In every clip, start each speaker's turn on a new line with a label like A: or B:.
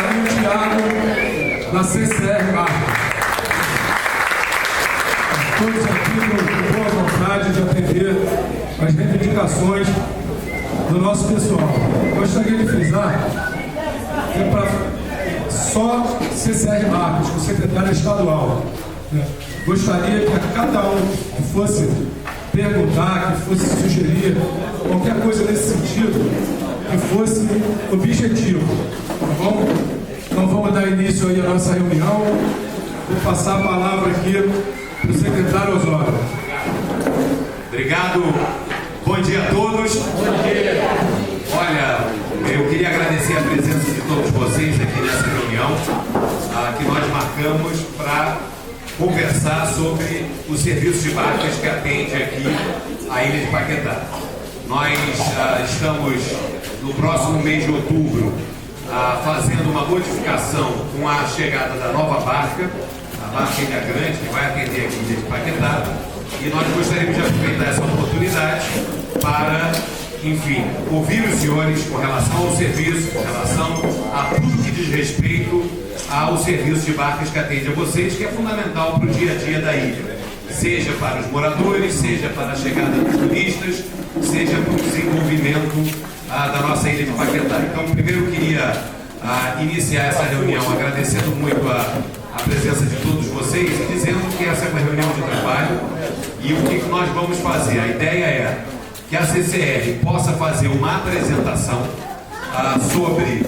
A: o Thiago, na CCR Barcas. Todos aqui com boa vontade de atender as reivindicações do nosso pessoal. Gostaria de frisar que é para só CCR Barcas, o secretário estadual. Gostaria que a cada um que fosse perguntar, que fosse sugerir qualquer coisa nesse sentido, que fosse objetivo. Tá bom? Então vamos dar início aí à nossa reunião. Vou passar a palavra aqui para o secretário Osório.
B: Obrigado. Bom dia a todos.
A: Bom dia.
B: Olha, eu queria agradecer a presença de todos vocês aqui nessa reunião que nós marcamos para conversar sobre o serviço de barcas que atende aqui a Ilha de Paquetá. Nós estamos no próximo mês de outubro fazendo uma modificação com a chegada da nova barca, a barca Ilha Grande, que vai atender aqui a Ilha de Paquetá, e nós gostaríamos de aproveitar essa oportunidade para, enfim, ouvir os senhores com relação ao serviço, com relação a tudo que diz respeito ao serviço de barcas que atende a vocês, que é fundamental para o dia a dia da ilha, seja para os moradores, seja para a chegada dos turistas, seja para o desenvolvimento da nossa ilha de Paquetá. Então, primeiro eu queria iniciar essa reunião agradecendo muito a presença de todos vocês e dizendo que essa é uma reunião de trabalho e o que nós vamos fazer. A ideia é que a CCR possa fazer uma apresentação sobre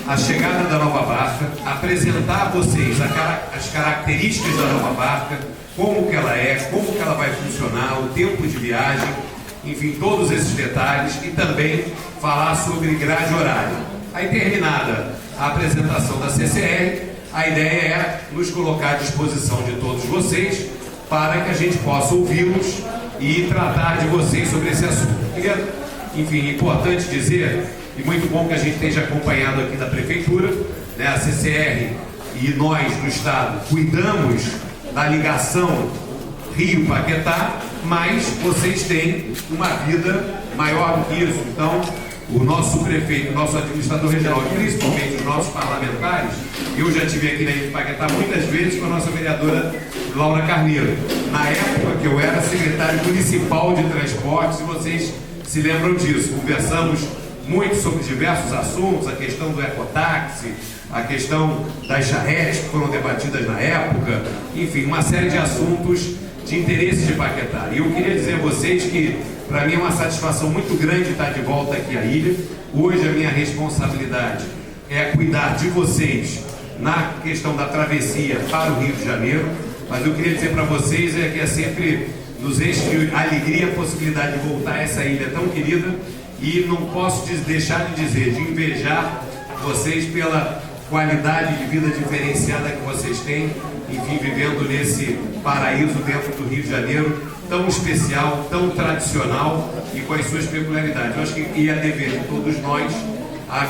B: a chegada da nova barca, apresentar a vocês as características da nova barca, como que ela é, como que ela vai funcionar, o tempo de viagem, enfim, todos esses detalhes, e também falar sobre grade horária. Aí, terminada a apresentação da CCR, a ideia é nos colocar à disposição de todos vocês para que a gente possa ouvi-los e tratar de vocês sobre esse assunto. Enfim, importante dizer, e muito bom que a gente esteja acompanhado aqui da Prefeitura, né, a CCR e nós do Estado cuidamos da ligação Rio-Paquetá, mas vocês têm uma vida maior do que isso. Então, o nosso prefeito, o nosso administrador regional e principalmente os nossos parlamentares, eu já estive aqui na Ilha de Paquetá muitas vezes com a nossa vereadora Laura Carneiro, na época que eu era secretário municipal de transportes, e vocês se lembram disso. Conversamos muito sobre diversos assuntos, a questão do ecotáxi, a questão das charretes que foram debatidas na época, enfim, uma série de assuntos de interesse de Paquetá. E eu queria dizer a vocês que, para mim, é uma satisfação muito grande estar de volta aqui à ilha. Hoje a minha responsabilidade é cuidar de vocês na questão da travessia para o Rio de Janeiro, mas eu queria dizer para vocês que é sempre nos enche de alegria a possibilidade de voltar a essa ilha tão querida, e não posso deixar de dizer, de invejar vocês pela qualidade de vida diferenciada que vocês têm, enfim, vivendo nesse paraíso dentro do Rio de Janeiro, tão especial, tão tradicional e com as suas peculiaridades. Eu acho que é dever de todos nós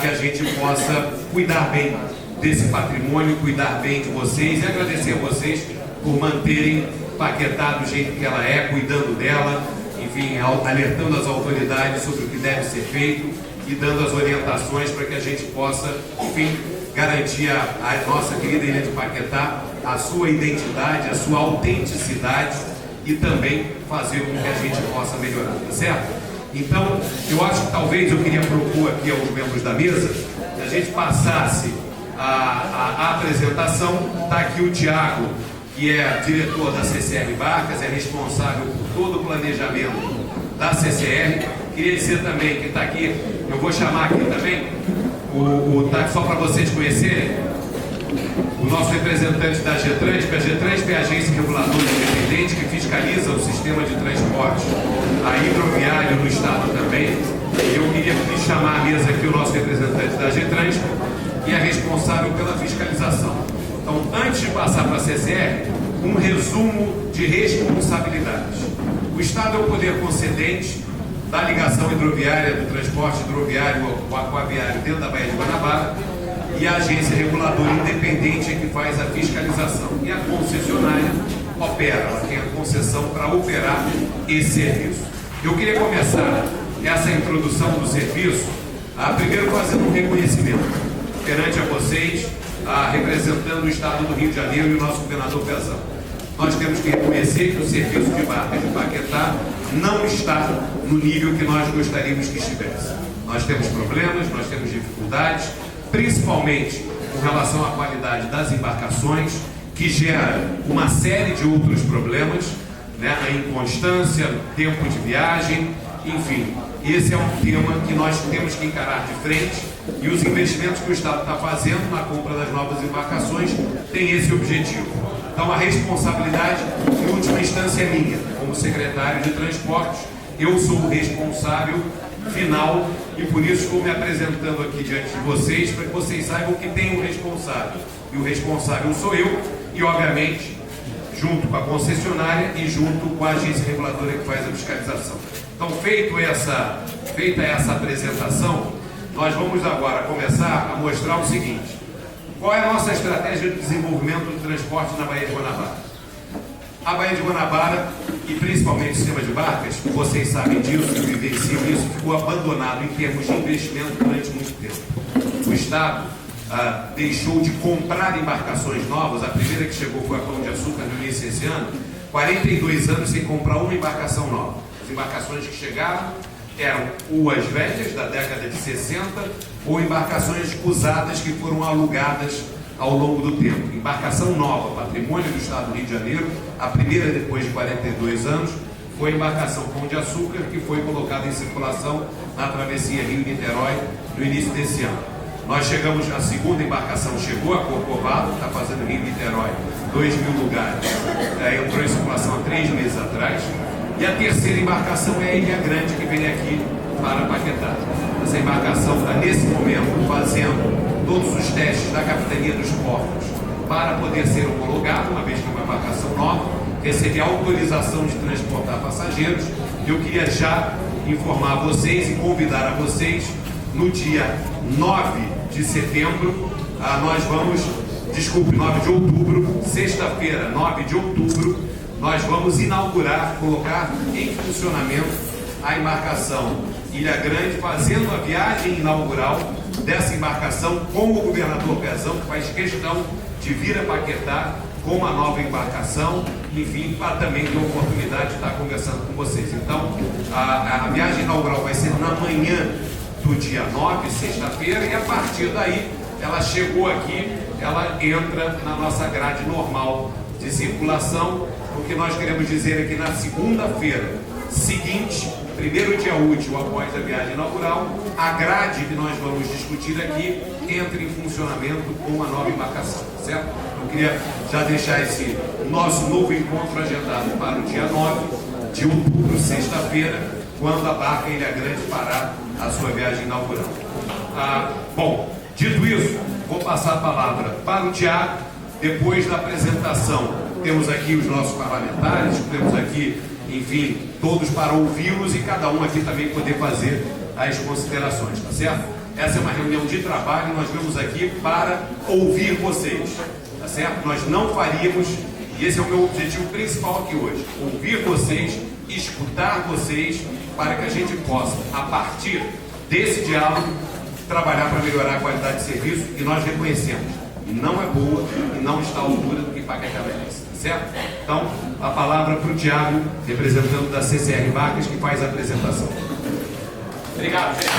B: que a gente possa cuidar bem desse patrimônio, cuidar bem de vocês e agradecer a vocês por manterem Paquetá do jeito que ela é, cuidando dela, enfim, alertando as autoridades sobre o que deve ser feito e dando as orientações para que a gente possa, enfim, garantir a nossa querida Ilha de Paquetá, a sua identidade, a sua autenticidade e também fazer com que a gente possa melhorar, tá certo? Então, eu acho que talvez eu queria propor aqui aos membros da mesa que a gente passasse a apresentação. Está aqui o Thiago, que é diretor da CCR Barcas, é responsável por todo o planejamento da CCR. Queria dizer também que está aqui, eu vou chamar aqui também, só para vocês conhecerem, o nosso representante da GETRANSP. A GETRANSP é a agência reguladora independente que fiscaliza o sistema de transporte hidroviário no estado também. Eu queria chamar à mesa aqui o nosso representante da GETRANSP, que é responsável pela fiscalização. Então, antes de passar para a CCR, um resumo de responsabilidades. O Estado é o poder concedente da ligação hidroviária, do transporte hidroviário ou aquaviário dentro da Baía de Guanabara, e a agência reguladora independente é que faz a fiscalização. E a concessionária opera, ela tem a concessão para operar esse serviço. Eu queria começar essa introdução do serviço Primeiro, fazendo um reconhecimento perante a vocês, representando o Estado do Rio de Janeiro e o nosso governador Pezão. Nós temos que reconhecer que o serviço de barcas de Paquetá não está no nível que nós gostaríamos que estivesse. Nós temos problemas, nós temos dificuldades, principalmente com relação à qualidade das embarcações, que gera uma série de outros problemas, né? A inconstância, tempo de viagem, enfim. Esse é um tema que nós temos que encarar de frente, e os investimentos que o Estado está fazendo na compra das novas embarcações tem esse objetivo. Então, a responsabilidade, em última instância, é minha, como secretário de Transportes. Eu sou o responsável final e por isso estou me apresentando aqui diante de vocês, para que vocês saibam que tem um responsável. E o responsável sou eu e, obviamente, junto com a concessionária e junto com a agência reguladora que faz a fiscalização. Então, feita essa apresentação, nós vamos agora começar a mostrar o seguinte: qual é a nossa estratégia de desenvolvimento do transporte na Baía de Guanabara. A Baía de Guanabara, e principalmente o sistema de barcas, vocês sabem disso e vivenciam isso, ficou abandonado em termos de investimento durante muito tempo. O Estado deixou de comprar embarcações novas. A primeira que chegou foi a Pão de Açúcar no início desse ano, 42 anos sem comprar uma embarcação nova. As embarcações que chegaram eram ou as velhas, da década de 60, ou embarcações usadas que foram alugadas ao longo do tempo. Embarcação nova, patrimônio do Estado do Rio de Janeiro, a primeira depois de 42 anos, foi a embarcação Pão de Açúcar, que foi colocada em circulação na travessia Rio-Niterói no início desse ano. Nós chegamos, a segunda embarcação chegou a Corcovado, está fazendo Rio-Niterói, 2.000 lugares, entrou em circulação há 3 meses atrás. E a terceira embarcação é a Ilha Grande, que vem aqui para Paquetá. Essa embarcação está, nesse momento, fazendo todos os testes da Capitania dos Portos para poder ser homologada, uma vez que é uma embarcação nova, receber autorização de transportar passageiros. Eu queria já informar a vocês e convidar a vocês, no dia 9 de setembro, 9 de outubro, sexta-feira, 9 de outubro, nós vamos inaugurar, colocar em funcionamento a embarcação Ilha Grande, fazendo a viagem inaugural dessa embarcação com o governador Pezão, que faz questão de vir a Paquetá com uma nova embarcação, enfim, para também ter a oportunidade de estar conversando com vocês. Então, a viagem inaugural vai ser na manhã do dia 9, sexta-feira, e a partir daí, ela chegou aqui, ela entra na nossa grade normal de circulação. O que nós queremos dizer é que na segunda-feira seguinte, primeiro dia útil após a viagem inaugural, a grade que nós vamos discutir aqui entra em funcionamento com uma nova embarcação, certo? Eu queria já deixar esse nosso novo encontro agendado para o dia 9 de outubro, sexta-feira, quando a barca Ilha Grande parar a sua viagem inaugural. Bom, dito isso, vou passar a palavra para o Tiago. Depois da apresentação, temos aqui os nossos parlamentares, temos aqui, enfim, todos para ouvi-los e cada um aqui também poder fazer as considerações, tá certo? Essa é uma reunião de trabalho, nós vamos aqui para ouvir vocês, tá certo? Nós não faríamos, e esse é o meu objetivo principal aqui hoje, ouvir vocês, escutar vocês, para que a gente possa, a partir desse diálogo, trabalhar para melhorar a qualidade de serviço, e nós reconhecemos, não é boa e não está à altura do que Paquetá merece, certo? Então, a palavra para o Tiago, representante da CCR Barcas, que faz a apresentação. Obrigado, gente.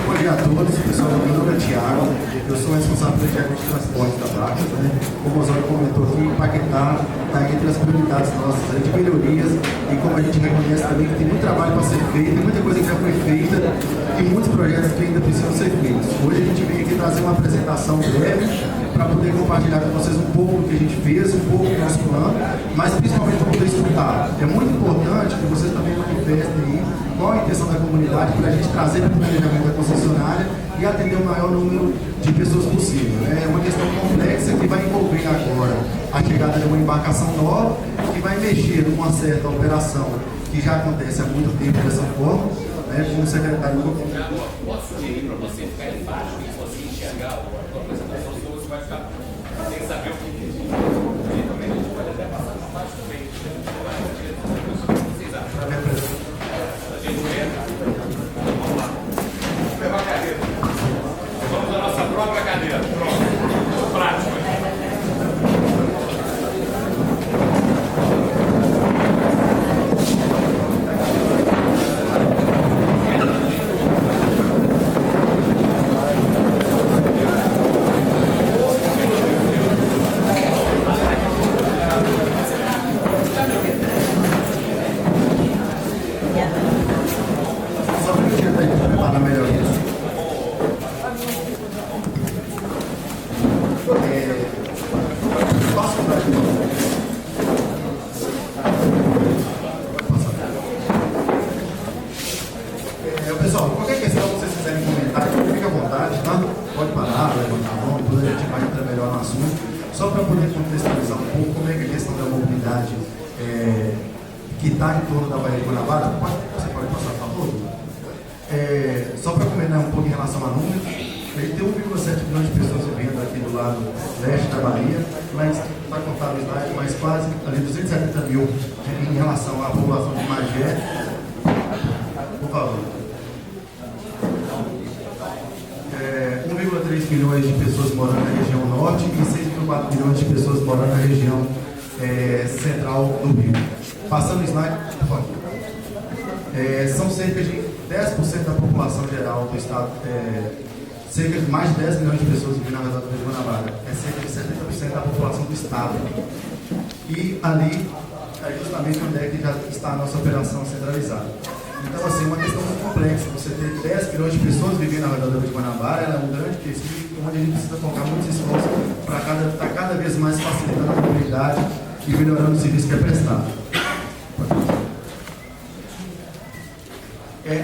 C: Bom dia a todos, pessoal. Meu nome é Tiago, eu sou responsável pelo diagnóstico de transporte da Barcas, né? Como o Osório comentou aqui, Paquetá está entre as prioridades nossas de melhorias, e como a gente reconhece também que tem muito trabalho para ser feito, tem muita coisa que já foi feita e muitos projetos que ainda precisam ser feitos. Hoje a gente vem aqui trazer uma apresentação breve para poder compartilhar com vocês um pouco do que a gente fez, um pouco do nosso plano, mas principalmente para poder escutar. É muito importante que vocês também manifestem aí qual a intenção da comunidade para a gente trazer para o planejamento da concessionária e atender o maior número de pessoas possível. É uma questão complexa que vai envolver agora a chegada de uma embarcação nova, que vai mexer numa certa operação que já acontece há muito tempo dessa forma, né? Como o secretário
B: posso sugerir para você ficar embaixo e você enxergar a apresentação, senão você vai ficar sem saber o que é. Também a gente pode até passar para baixo também. Vocês acham?
C: em torno da Baía de Guanabara. Você pode passar, por favor? Só para comentar um pouco em relação a números, a gente tem 1,7 milhões de pessoas vivendo aqui do lado leste da Bahia, mas está contado o slide, mas quase ali 270 mil em relação à população de Magé. Por favor. 1,3 milhões de pessoas morando na região norte e 6,4 milhões de pessoas morando na região central do Rio. Passando o slide, por favor. São cerca de 10% da população geral do estado, cerca de mais de 10 milhões de pessoas vivendo na redonda de Guanabara. É cerca de 70% da população do estado. E ali é justamente onde é que já está a nossa operação centralizada. Então, assim, é uma questão muito complexa. Você ter 10 milhões de pessoas vivendo na redonda de Guanabara é um grande tecido onde a gente precisa colocar muitos esforços para estar cada vez mais facilitando a mobilidade e melhorando o serviço que é prestado.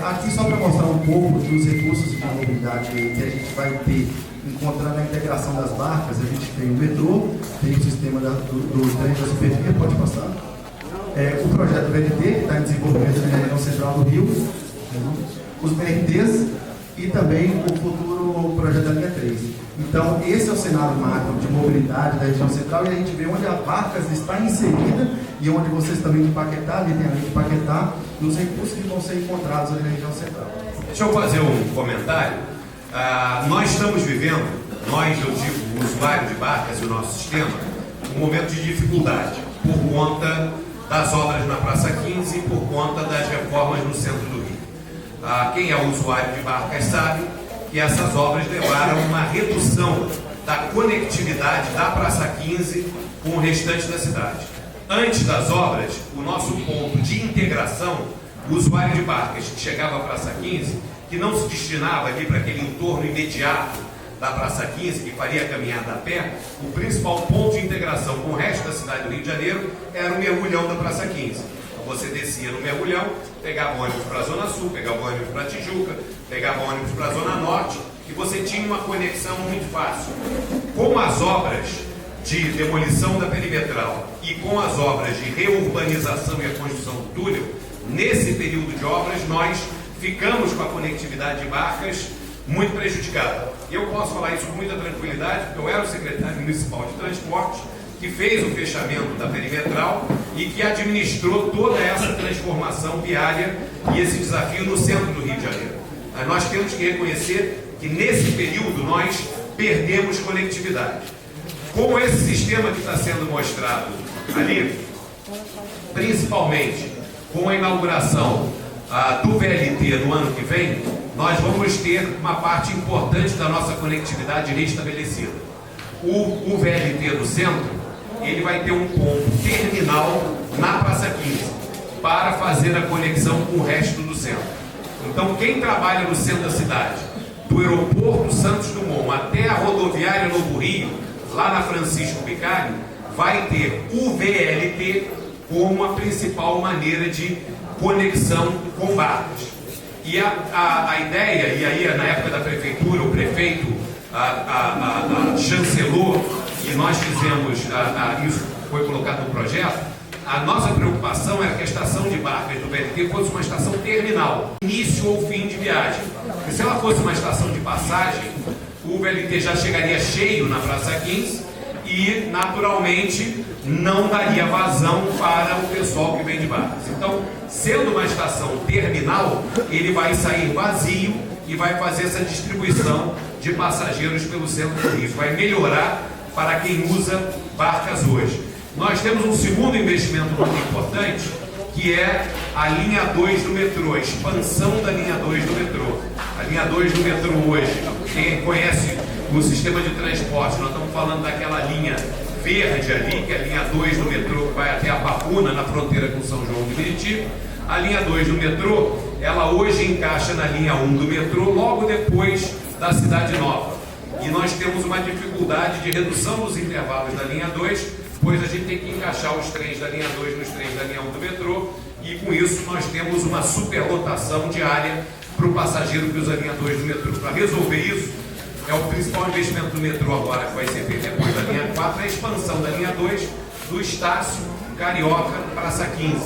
C: Aqui só para mostrar um pouco dos recursos de mobilidade que a gente vai ter, encontrando a integração das barcas. A gente tem o metrô, tem o sistema do trem da superfície, pode passar. O projeto VLT, que está em desenvolvimento na região central do Rio, os BRTs e também o futuro projeto da linha 3. Então, esse é o cenário macro de mobilidade da região central e a gente vê onde a Barcas está inserida e onde vocês também de Paquetá, ali tem a linha de Paquetá, e os recursos que vão ser encontrados ali na região central.
B: Deixa eu fazer um comentário. Nós estamos vivendo, eu digo, o usuário de barcas e o nosso sistema, um momento de dificuldade por conta das obras na Praça 15 e por conta das reformas no centro do Rio. Quem é usuário de barcas sabe que essas obras levaram a uma redução da conectividade da Praça 15 com o restante da cidade. Antes das obras, o nosso ponto de integração, o usuário de barcas que chegava à Praça 15, que não se destinava ali para aquele entorno imediato da Praça 15, que faria a caminhada a pé, o principal ponto de integração com o resto da cidade do Rio de Janeiro era o mergulhão da Praça 15. Então você descia no mergulhão, pegava ônibus para a Zona Sul, pegava ônibus para Tijuca, pegava ônibus para a Zona Norte, e você tinha uma conexão muito fácil. Com as obras de demolição da perimetral e com as obras de reurbanização e a construção do túnel, nesse período de obras nós ficamos com a conectividade de barcas muito prejudicada. Eu posso falar isso com muita tranquilidade, porque eu era o secretário municipal de transporte que fez o fechamento da perimetral e que administrou toda essa transformação viária e esse desafio no centro do Rio de Janeiro. Mas nós temos que reconhecer que nesse período nós perdemos conectividade. Com esse sistema que está sendo mostrado ali, principalmente com a inauguração do VLT no ano que vem, nós vamos ter uma parte importante da nossa conectividade restabelecida. O VLT do centro, ele vai ter um ponto terminal na Praça 15 para fazer a conexão com o resto do centro. Então, quem trabalha no centro da cidade, do aeroporto Santos Dumont até a rodoviária Novo Rio, lá na Francisco Picari, vai ter o VLT como a principal maneira de conexão com barcos. E a ideia, e aí na época da prefeitura, o prefeito chancelou, e nós fizemos, isso foi colocado no projeto, a nossa preocupação era que a estação de barcas do VLT fosse uma estação terminal, início ou fim de viagem. Porque se ela fosse uma estação de passagem, o VLT já chegaria cheio na Praça 15 e, naturalmente, não daria vazão para o pessoal que vem de barcas. Então, sendo uma estação terminal, ele vai sair vazio e vai fazer essa distribuição de passageiros pelo centro do Rio. Isso vai melhorar para quem usa barcas hoje. Nós temos um segundo investimento muito importante, que é a linha 2 do metrô, a expansão da linha 2 do metrô. A linha 2 do metrô hoje, quem conhece o sistema de transporte, nós estamos falando daquela linha verde ali, que é a linha 2 do metrô, que vai até a Papuna, na fronteira com São João de Meriti. A linha 2 do metrô, ela hoje encaixa na linha 1 do metrô, logo depois da Cidade Nova. E nós temos uma dificuldade de redução dos intervalos da linha 2, pois a gente tem que encaixar os trens da linha 2 nos trens da linha 1 do metrô, e com isso nós temos uma superlotação diária para o passageiro que usa a linha 2 do metrô. Para resolver isso, é o principal investimento do metrô agora, que vai ser feito depois da linha 4, a expansão da linha 2 do Estácio Carioca Praça 15.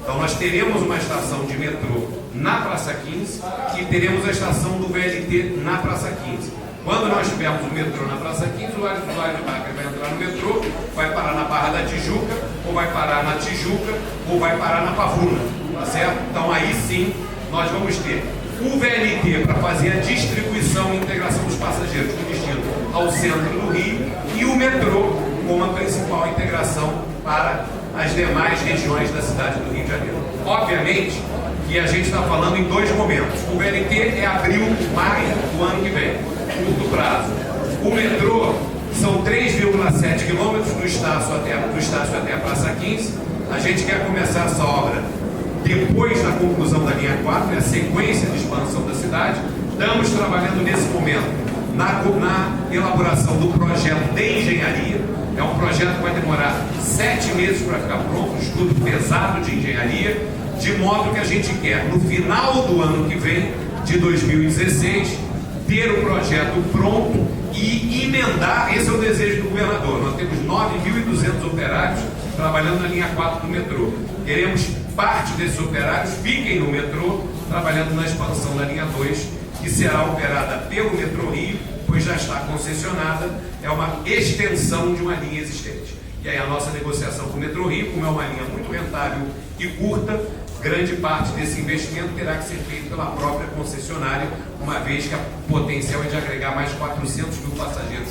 B: Então nós teremos uma estação de metrô na Praça 15 e teremos a estação do VLT na Praça 15. Quando nós tivermos o metrô na Praça 15, o usuário de Barca vai entrar no metrô, vai parar na Barra da Tijuca, ou vai parar na Tijuca, ou vai parar na Pavuna, tá certo? Então aí sim nós vamos ter o VLT para fazer a distribuição e integração dos passageiros com destino ao centro do Rio e o metrô como a principal integração para as demais regiões da cidade do Rio de Janeiro. Obviamente que a gente está falando em dois momentos. O VLT é abril, maio do ano que vem, curto prazo. O metrô são 3,7 quilômetros do Estácio até a Praça 15. A gente quer começar essa obra depois da conclusão da linha 4, é a sequência de expansão da cidade. Estamos trabalhando nesse momento na elaboração do projeto de engenharia. É um projeto que vai demorar 7 meses para ficar pronto, um estudo pesado de engenharia, de modo que a gente quer, no final do ano que vem, de 2016, ter o projeto pronto e emendar. Esse é o desejo do governador. Nós temos 9.200 operários trabalhando na linha 4 do metrô. Queremos parte desses operários fiquem no metrô, trabalhando na expansão da linha 2, que será operada pelo Metrô Rio, pois já está concessionada, é uma extensão de uma linha existente. E aí a nossa negociação com o Metrô Rio, como é uma linha muito rentável e curta, grande parte desse investimento terá que ser feito pela própria concessionária, uma vez que o potencial é de agregar mais 400 mil passageiros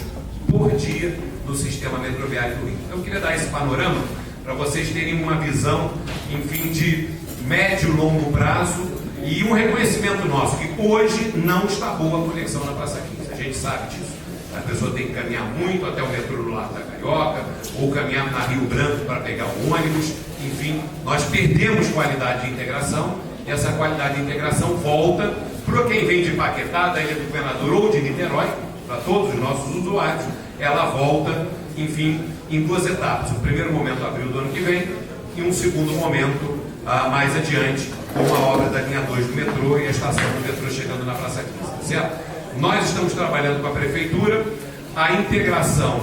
B: por dia no sistema metroviário do Rio. Então eu queria dar esse panorama para vocês terem uma visão, enfim, de médio e longo prazo e um reconhecimento nosso, que hoje não está boa a conexão na Praça 15. A gente sabe disso. A pessoa tem que caminhar muito até o metrô do Largo da Carioca, ou caminhar na Rio Branco para pegar o ônibus. Enfim, nós perdemos qualidade de integração, e essa qualidade de integração volta para quem vem de Paquetá, da Ilha do Governador ou de Niterói, para todos os nossos usuários. Ela volta, enfim, em duas etapas. O primeiro momento, abril do ano que vem, e um segundo momento, mais adiante, com a obra da linha 2 do metrô e a estação do metrô chegando na Praça 15, certo? Nós estamos trabalhando com a Prefeitura a integração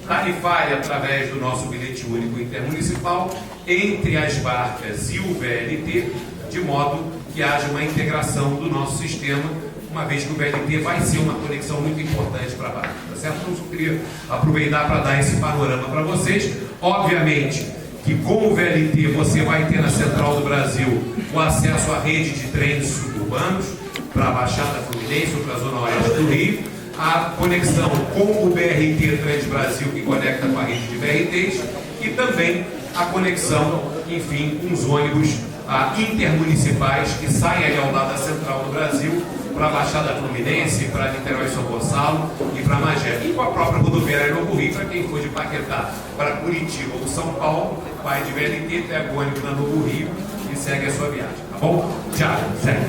B: tarifária através do nosso bilhete único intermunicipal entre as barcas e o VLT, de modo que haja uma integração do nosso sistema, uma vez que o VLT vai ser uma conexão muito importante para a barca, tá certo? Então eu queria aproveitar para dar esse panorama para vocês. Obviamente que com o VLT você vai ter na Central do Brasil o acesso à rede de trens suburbanos para a Baixada Fluminense ou para a Zona Oeste do Rio, a conexão com o BRT Transbrasil, que conecta com a rede de BRTs, e também a conexão, enfim, com os ônibus intermunicipais que saem ali ao lado da Central do Brasil para a Baixada Fluminense, para Niterói e São Gonçalo e para Magé. E com a própria rodoviária Novo Rio, para quem for de Paquetá para Curitiba ou São Paulo, vai de VLT, pega o ônibus na Novo Rio e segue a sua viagem. Tá bom? Tchau, segue.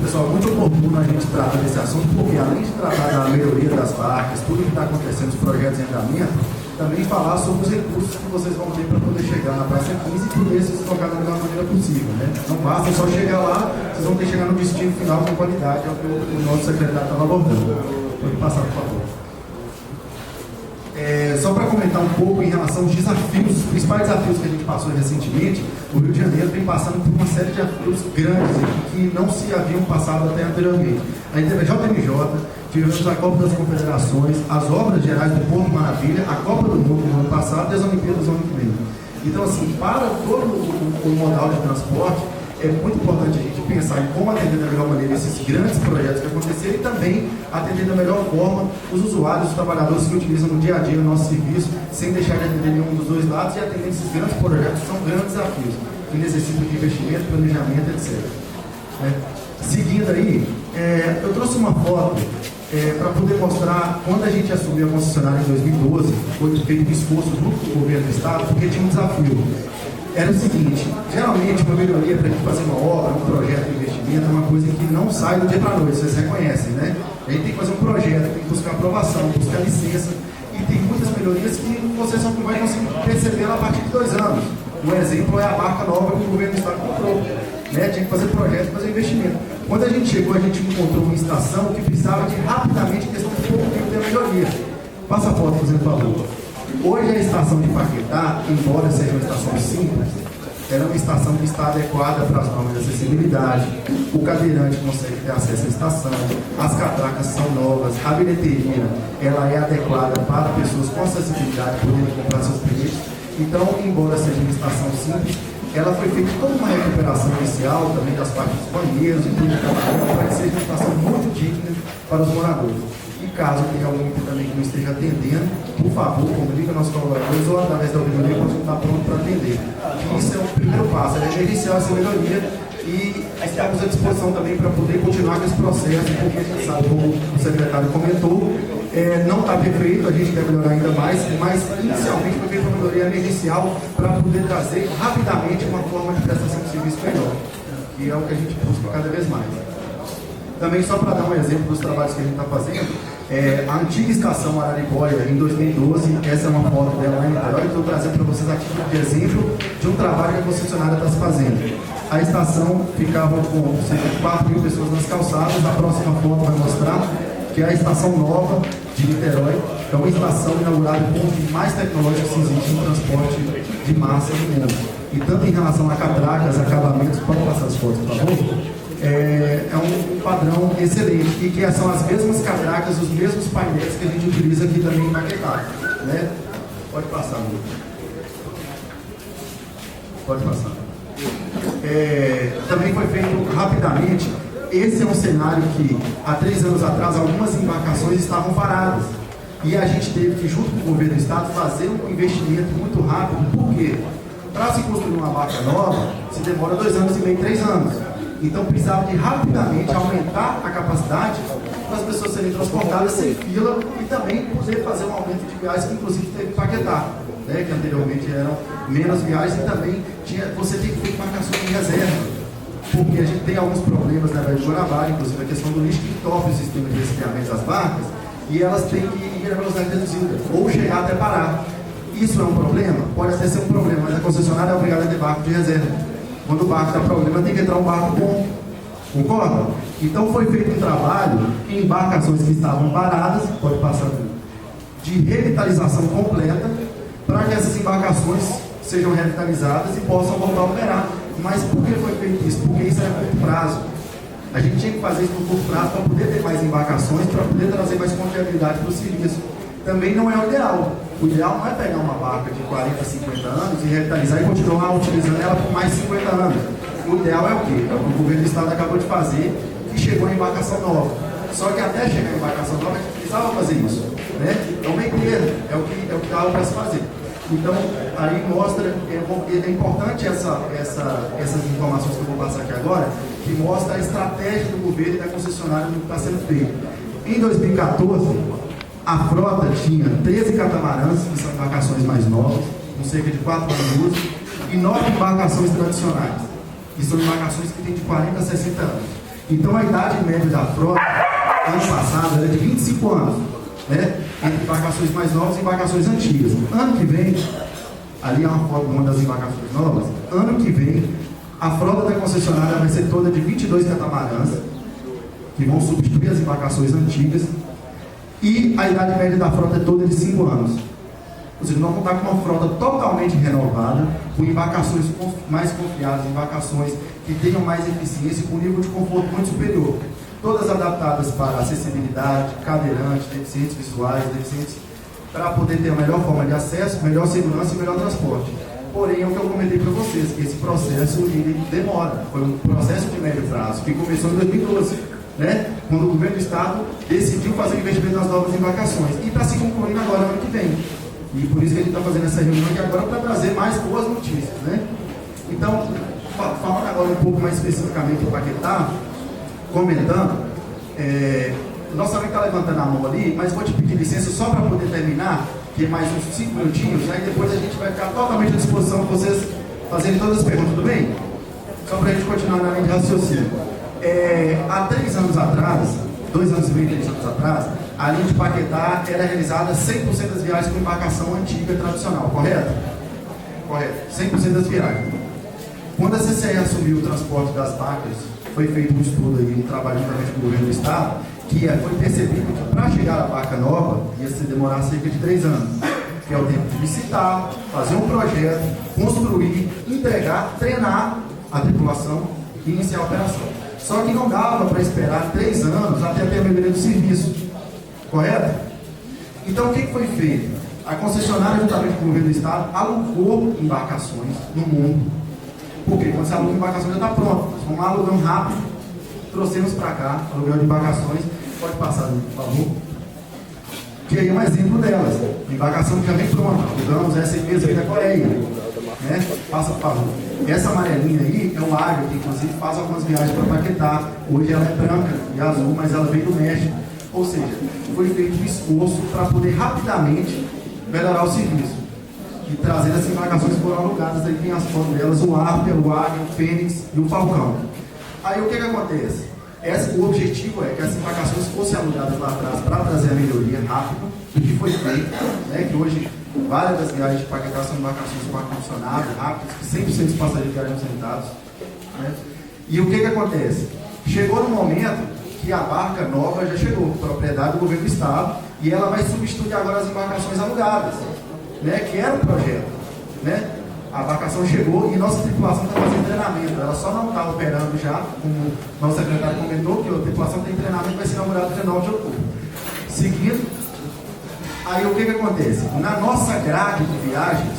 C: Pessoal, muito oportuno a gente tratar desse assunto, porque além de tratar da melhoria das barcas, tudo que está acontecendo, os projetos em andamento, também falar sobre os recursos que vocês vão ter para poder chegar na Praça 15 e poder se deslocar da melhor maneira possível, né? Não basta só chegar lá, vocês vão ter que chegar no destino final com qualidade, é o que o nosso secretário estava abordando. Pode passar, por favor. Só para comentar um pouco em relação aos desafios, os principais desafios que a gente passou recentemente, o Rio de Janeiro vem passando por uma série de desafios grandes que não se haviam passado até anteriormente. A JMJ, tivemos a Copa das Confederações, as obras gerais do Porto Maravilha, a Copa do Mundo no ano passado e as Olimpíadas no ano que vem. Então, assim, para todo o modal de transporte, é muito importante a gente pensar em como atender da melhor maneira esses grandes projetos que aconteceram e também atender da melhor forma os usuários, os trabalhadores que utilizam no dia a dia o nosso serviço, sem deixar de atender nenhum dos dois lados e atender esses grandes projetos que são grandes desafios, que necessitam de investimento, planejamento, etc. Seguindo aí, eu trouxe uma foto para poder mostrar quando a gente assumiu a concessionária em 2012, foi feito um esforço junto com o governo do estado, porque tinha um desafio. Era o seguinte, geralmente uma melhoria para a gente fazer uma obra, um projeto de investimento, é uma coisa que não sai do dia para a noite, vocês reconhecem, né? A gente tem que fazer um projeto, tem que buscar aprovação, buscar licença, e tem muitas melhorias que você só vai conseguir perceber a partir de 2 anos. Um exemplo é a marca nova que o governo do estado comprou, né? Tinha que fazer projeto, fazer investimento. Quando a gente chegou, a gente encontrou uma estação que precisava de rapidamente, em questão de pouco tempo, ter melhoria. Passa a foto, por favor. Hoje a estação de Paquetá, embora seja uma estação simples, Era uma estação que está adequada para as normas de acessibilidade, o cadeirante consegue ter acesso à estação, as catracas são novas, a bilheteria ela é adequada para pessoas com acessibilidade poderem comprar seus bilhetes. Então, embora seja uma estação simples, ela foi feita toda uma recuperação inicial também das partes dos banheiros e tudo para que seja uma estação muito digna para os moradores. E caso tenha alguém também que não esteja atendendo, por favor, comunique a nossos colaboradores ou através da ouvidoria quando está pronto para atender. Isso é o primeiro passo, é iniciar essa melhoria e estamos à disposição também para poder continuar com esse processo, porque a gente sabe, como o secretário comentou, não está perfeito, a gente quer melhorar ainda mais, mas inicialmente foi feita uma melhoria emergencial para poder trazer rapidamente uma forma de prestação de serviço melhor, que é o que a gente busca cada vez mais. Também só para dar um exemplo dos trabalhos que a gente está fazendo, a antiga estação Araribóia, em 2012, essa é uma foto dela lá em Niterói, estou trazendo para vocês aqui de exemplo de um trabalho que a concessionária está se fazendo. A estação ficava com cerca de 4.000 pessoas nas calçadas, a próxima foto vai mostrar que é a estação nova de Niterói, é uma estação inaugurada com o mais tecnológico que existe em transporte de massa no mundo. E tanto em relação a catracas, acabamentos, pode passar as fotos, por favor? É um padrão excelente e que são as mesmas catracas, os mesmos painéis que a gente utiliza aqui também em Maquetá, né? Pode passar, Lu. Pode passar. Também foi feito rapidamente. Esse é um cenário que há 3 anos atrás algumas embarcações estavam paradas e a gente teve que, junto com o governo do estado, fazer um investimento muito rápido. Por quê? Para se construir uma barca nova, se demora 2 anos e meio, 3 anos. Então precisava de rapidamente aumentar a capacidade para as pessoas serem transportadas sem fila e também poder fazer um aumento de viagens que inclusive teve que Paquetá, né, que anteriormente eram menos viagens e também você tem que ter embarcações de reserva, porque a gente tem alguns problemas na Baía de Guanabara, inclusive a questão do lixo que entope o sistema de resfriamento das barcas e elas têm que ir a velocidade reduzida ou chegar até parar. Isso é um problema? Pode até ser um problema, mas a concessionária é obrigada a ter barco de reserva. Quando o barco dá problema, tem que entrar um barco bom. Concorda? Então foi feito um trabalho em embarcações que estavam paradas, pode passar de revitalização completa, para que essas embarcações sejam revitalizadas e possam voltar a operar. Mas por que foi feito isso? Porque isso era a curto prazo. A gente tinha que fazer isso no curto prazo para poder ter mais embarcações, para poder trazer mais confiabilidade para o serviço. Também não é o ideal. O ideal não é pegar uma barca de 40, 50 anos e revitalizar e continuar utilizando ela por mais 50 anos. O ideal é o quê? É o que o governo do estado acabou de fazer, que chegou a embarcação nova. Só que até chegar a embarcação nova, a gente precisava fazer isso, né? Então, meio termo é o que dava para se fazer. Então, aí mostra, é importante essas informações que eu vou passar aqui agora, que mostra a estratégia do governo e da concessionária do que está sendo feito. Em 2014, a frota tinha 13 catamarãs, que são embarcações mais novas, com cerca de 4 anos de uso, e 9 embarcações tradicionais, que são embarcações que têm de 40 a 60 anos. Então, a idade média da frota, ano passado, era de 25 anos, né? Entre embarcações mais novas e embarcações antigas. Ano que vem, ali é uma foto de uma das embarcações novas, ano que vem, a frota da concessionária vai ser toda de 22 catamarãs, que vão substituir as embarcações antigas, e a idade média da frota é toda de 5 anos. Ou seja, nós vamos estar com uma frota totalmente renovada, com embarcações mais confiáveis, embarcações que tenham mais eficiência e com um nível de conforto muito superior. Todas adaptadas para acessibilidade, cadeirante, deficientes visuais, deficientes, para poder ter a melhor forma de acesso, melhor segurança e melhor transporte. Porém, é o que eu comentei para vocês, que esse processo ele demora. Foi um processo de médio prazo, que começou em 2012. Né? Quando o governo do estado decidiu fazer o investimento nas novas embarcações e está se concluindo agora no ano que vem. E por isso que a gente está fazendo essa reunião aqui agora para trazer mais boas notícias, né? Então, falando agora um pouco mais especificamente do Paquetá, comentando, nosso amigo está levantando a mão ali, mas vou te pedir licença só para poder terminar, que é mais uns 5 minutinhos, aí depois a gente vai ficar totalmente à disposição de vocês fazerem todas as perguntas, tudo bem? Só para a gente continuar na linha de raciocínio. Há 3 anos atrás, 2 anos e meio, 3 anos atrás, a linha de Paquetá era realizada 100% das viagens com embarcação antiga tradicional, correto? Correto, 100% das viagens. Quando a CCE assumiu o transporte das barcas, foi feito um estudo aí, um trabalho juntamente com o governo do estado, que foi percebido que para chegar à barca nova ia se demorar cerca de 3 anos. que é o tempo de licitar, fazer um projeto, construir, entregar, treinar a tripulação e iniciar a operação. Só que não dava para esperar 3 anos até ter a melhoria do serviço, correto? Então o que foi feito? A concessionária, juntamente com o governo do estado, alugou embarcações no mundo. Porque quando você aluga embarcação já está pronto. Nós fomos lá, alugamos rápido, trouxemos para cá, aluguel de embarcações. Pode passar, por favor. Que aí é um exemplo delas. A embarcação que já vem pronta. Alugamos essa empresa aqui da Coreia. Né? Passa, por favor. Essa amarelinha aí é um águia que inclusive faz algumas viagens para Paquetá. Hoje ela é branca e azul, mas ela veio do México. Ou seja, foi feito um esforço para poder rapidamente melhorar o serviço. E trazer essas embarcações que foram alugadas, aí tem as fotos delas, o Águia, o Águia, o Fênix e o Falcão. Aí o que acontece? O objetivo é que as embarcações fossem alugadas lá atrás para trazer a melhoria rápida, o que foi feito, né? Que hoje várias das viagens de Paquetá são embarcações com ar-condicionado, rápidas, que 100% dos passageiros viajam sentados. Né? E o que acontece? Chegou no momento que a barca nova já chegou, propriedade do governo do estado, e ela vai substituir agora as embarcações alugadas, né? Que era o projeto. Né? A embarcação chegou e nossa tripulação está fazendo treinamento. Ela só não está operando já, como o nosso secretário comentou, que a tripulação tem treinamento que vai ser inaugurado dia 9 de outubro. Seguindo, aí o que acontece? Na nossa grade de viagens,